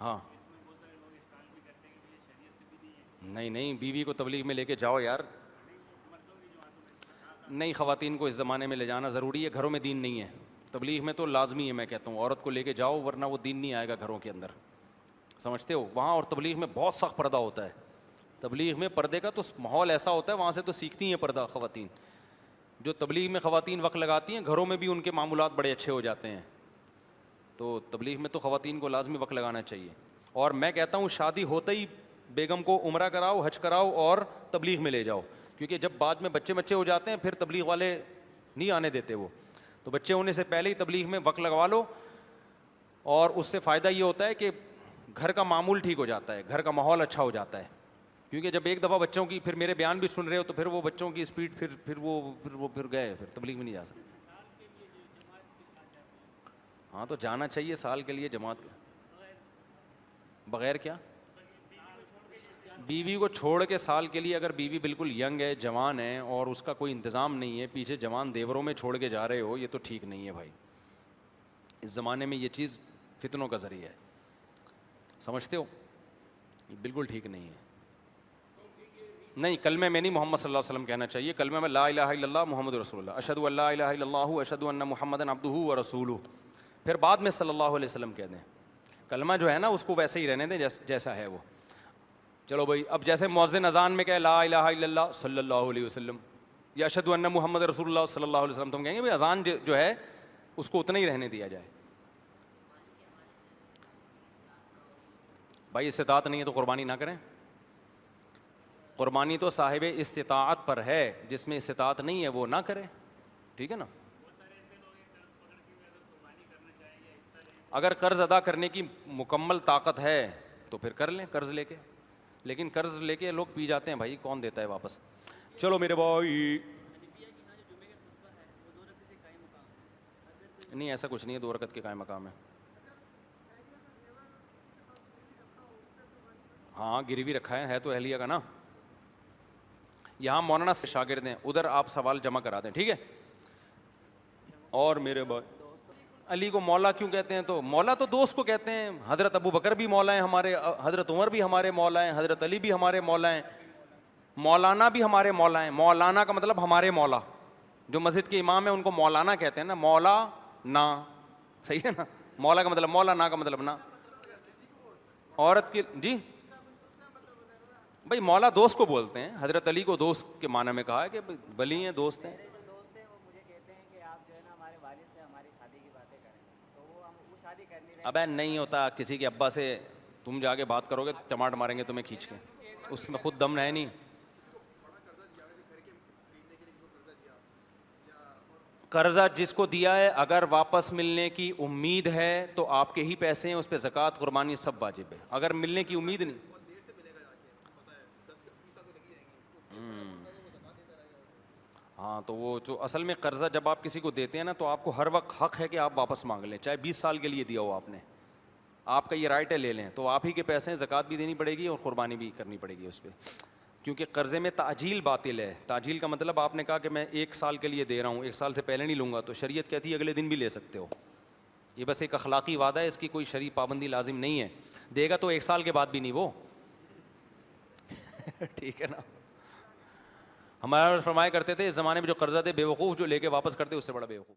ہاں نہیں بیوی کو تبلیغ میں لے کے جاؤ یار. نہیں, خواتین کو اس زمانے میں لے جانا ضروری ہے, گھروں میں دین نہیں ہے. تبلیغ میں تو لازمی ہے, میں کہتا ہوں عورت کو لے کے جاؤ ورنہ وہ دین نہیں آئے گا گھروں کے اندر. سمجھتے ہو, وہاں اور تبلیغ میں بہت سخت پردہ ہوتا ہے. تبلیغ میں پردے کا تو ماحول ایسا ہوتا ہے, وہاں سے تو سیکھتی ہیں پردہ خواتین. جو تبلیغ میں خواتین وقت لگاتی ہیں گھروں میں بھی ان کے معاملات بڑے اچھے ہو جاتے ہیں. تو تبلیغ میں تو خواتین کو لازمی وقت لگانا چاہیے. اور میں کہتا ہوں شادی ہوتے ہی بیگم کو عمرہ کراؤ, حج کراؤ اور تبلیغ میں لے جاؤ, کیونکہ جب بعد میں بچے ہو جاتے ہیں پھر تبلیغ والے نہیں آنے دیتے وہ. تو بچے ہونے سے پہلے ہی تبلیغ میں وقت لگوا لو, اور اس سے فائدہ یہ ہوتا ہے کہ گھر کا معمول ٹھیک ہو جاتا ہے, گھر کا ماحول اچھا ہو جاتا ہے. کیونکہ جب ایک دفعہ بچوں کی, پھر میرے بیان بھی سن رہے ہو تو پھر وہ بچوں کی اسپیڈ پھر گئے, پھر تبلیغ میں نہیں جا سکتے. ہاں تو جانا چاہیے سال کے لیے جماعت. بغیر کیا, بیوی کو چھوڑ کے سال کے لیے, اگر بیوی بالکل ینگ ہے, جوان ہے, اور اس کا کوئی انتظام نہیں ہے, پیچھے جوان دیوروں میں چھوڑ کے جا رہے ہو, یہ تو ٹھیک نہیں ہے بھائی. اس زمانے میں یہ چیز فتنوں کا ذریعہ ہے, سمجھتے ہو, یہ بالکل ٹھیک نہیں ہے. نہیں, کلمے میں نہیں, محمد صلی اللہ علیہ وسلم کہنا چاہیے. کلمے میں لا الہ الا اللہ محمد رسول اللہ, اشہد ان لا الہ الا اللہ اشہد ان محمدا عبدہ ورسولہ, پھر بعد میں صلی اللہ علیہ وسلم کہہ دیں. کلمہ جو ہے نا اس کو ویسے ہی رہنے دیں جیسا ہے وہ. چلو بھائی, اب جیسے مؤذن اذان میں کہے لا الہ الا اللہ صلی اللہ علیہ وسلم یا اشہد ان محمد رسول اللہ صلی اللہ علیہ وسلم, تو ہم کہیں گے بھائی اذان جو ہے اس کو اتنا ہی رہنے دیا جائے. بھائی استطاعت نہیں ہے تو قربانی نہ کریں. قربانی تو صاحب استطاعت پر ہے, جس میں استطاعت نہیں ہے وہ نہ کرے. ٹھیک ہے نا. اگر قرض ادا کرنے کی مکمل طاقت ہے تو پھر کر لیں قرض لے کے, لیکن قرض لے کے لوگ پی جاتے ہیں بھائی, کون دیتا ہے واپس. چلو میرے بھائی, نہیں ایسا کچھ نہیں ہے, 2 رکعت کے قائم مقام ہے. ہاں گروی رکھا ہے تو اہلیہ کا نا. یہاں مولانا سے شاگرد ہیں, ادھر آپ سوال جمع کرا دیں, ٹھیک ہے. اور میرے بھائی, علی کو مولا کیوں کہتے ہیں, تو مولا تو دوست کو کہتے ہیں. حضرت ابو بکر بھی مولا ہیں ہمارے, حضرت عمر بھی ہمارے مولا ہیں, حضرت علی بھی ہمارے مولا ہیں, مولانا بھی ہمارے مولا ہیں. مولانا کا مطلب ہمارے مولا. جو مسجد کے امام ہیں ان کو مولانا کہتے ہیں نا, مولا نا, صحیح ہے نا. مولا کا مطلب مولا, نا کا مطلب نا. عورت کی جی بھائی مولا دوست کو بولتے ہیں. حضرت علی کو دوست کے معنی میں کہا ہے کہ ولی ہیں, دوست ہیں. ابے نہیں ہوتا, کسی کے ابا سے تم جا کے بات کرو گے چماٹ ماریں گے تمہیں کھینچ کے, اس میں خود دم ہے نہیں. قرضہ جس کو دیا ہے اگر واپس ملنے کی امید ہے تو آپ کے ہی پیسے ہیں, اس پہ زکوٰۃ قربانی سب واجب ہے. اگر ملنے کی امید نہیں, ہاں تو وہ جو اصل میں قرضہ جب آپ کسی کو دیتے ہیں نا تو آپ کو ہر وقت حق ہے کہ آپ واپس مانگ لیں, چاہے 20 سال کے لیے دیا ہو آپ نے, آپ کا یہ رائٹ ہے, لے لیں. تو آپ ہی کے پیسے ہیں, زکوٰۃ بھی دینی پڑے گی اور قربانی بھی کرنی پڑے گی اس پہ, کیونکہ قرضے میں تعجیل باطل ہے. تعجیل کا مطلب آپ نے کہا کہ میں 1 سال کے لیے دے رہا ہوں, 1 سال سے پہلے نہیں لوں گا, تو شریعت کہتی ہے اگلے دن بھی لے سکتے ہو. یہ بس ایک اخلاقی وعدہ ہے, اس کی کوئی شرعی پابندی لازم نہیں ہے. دے گا تو 1 سال کے بعد بھی نہیں وہ. ٹھیک ہے نا. ہمارے فرمایا کرتے تھے اس زمانے میں جو قرضہ دے بے وقوف جو لے کے واپس کرتے اس سے بڑا بے وقوف.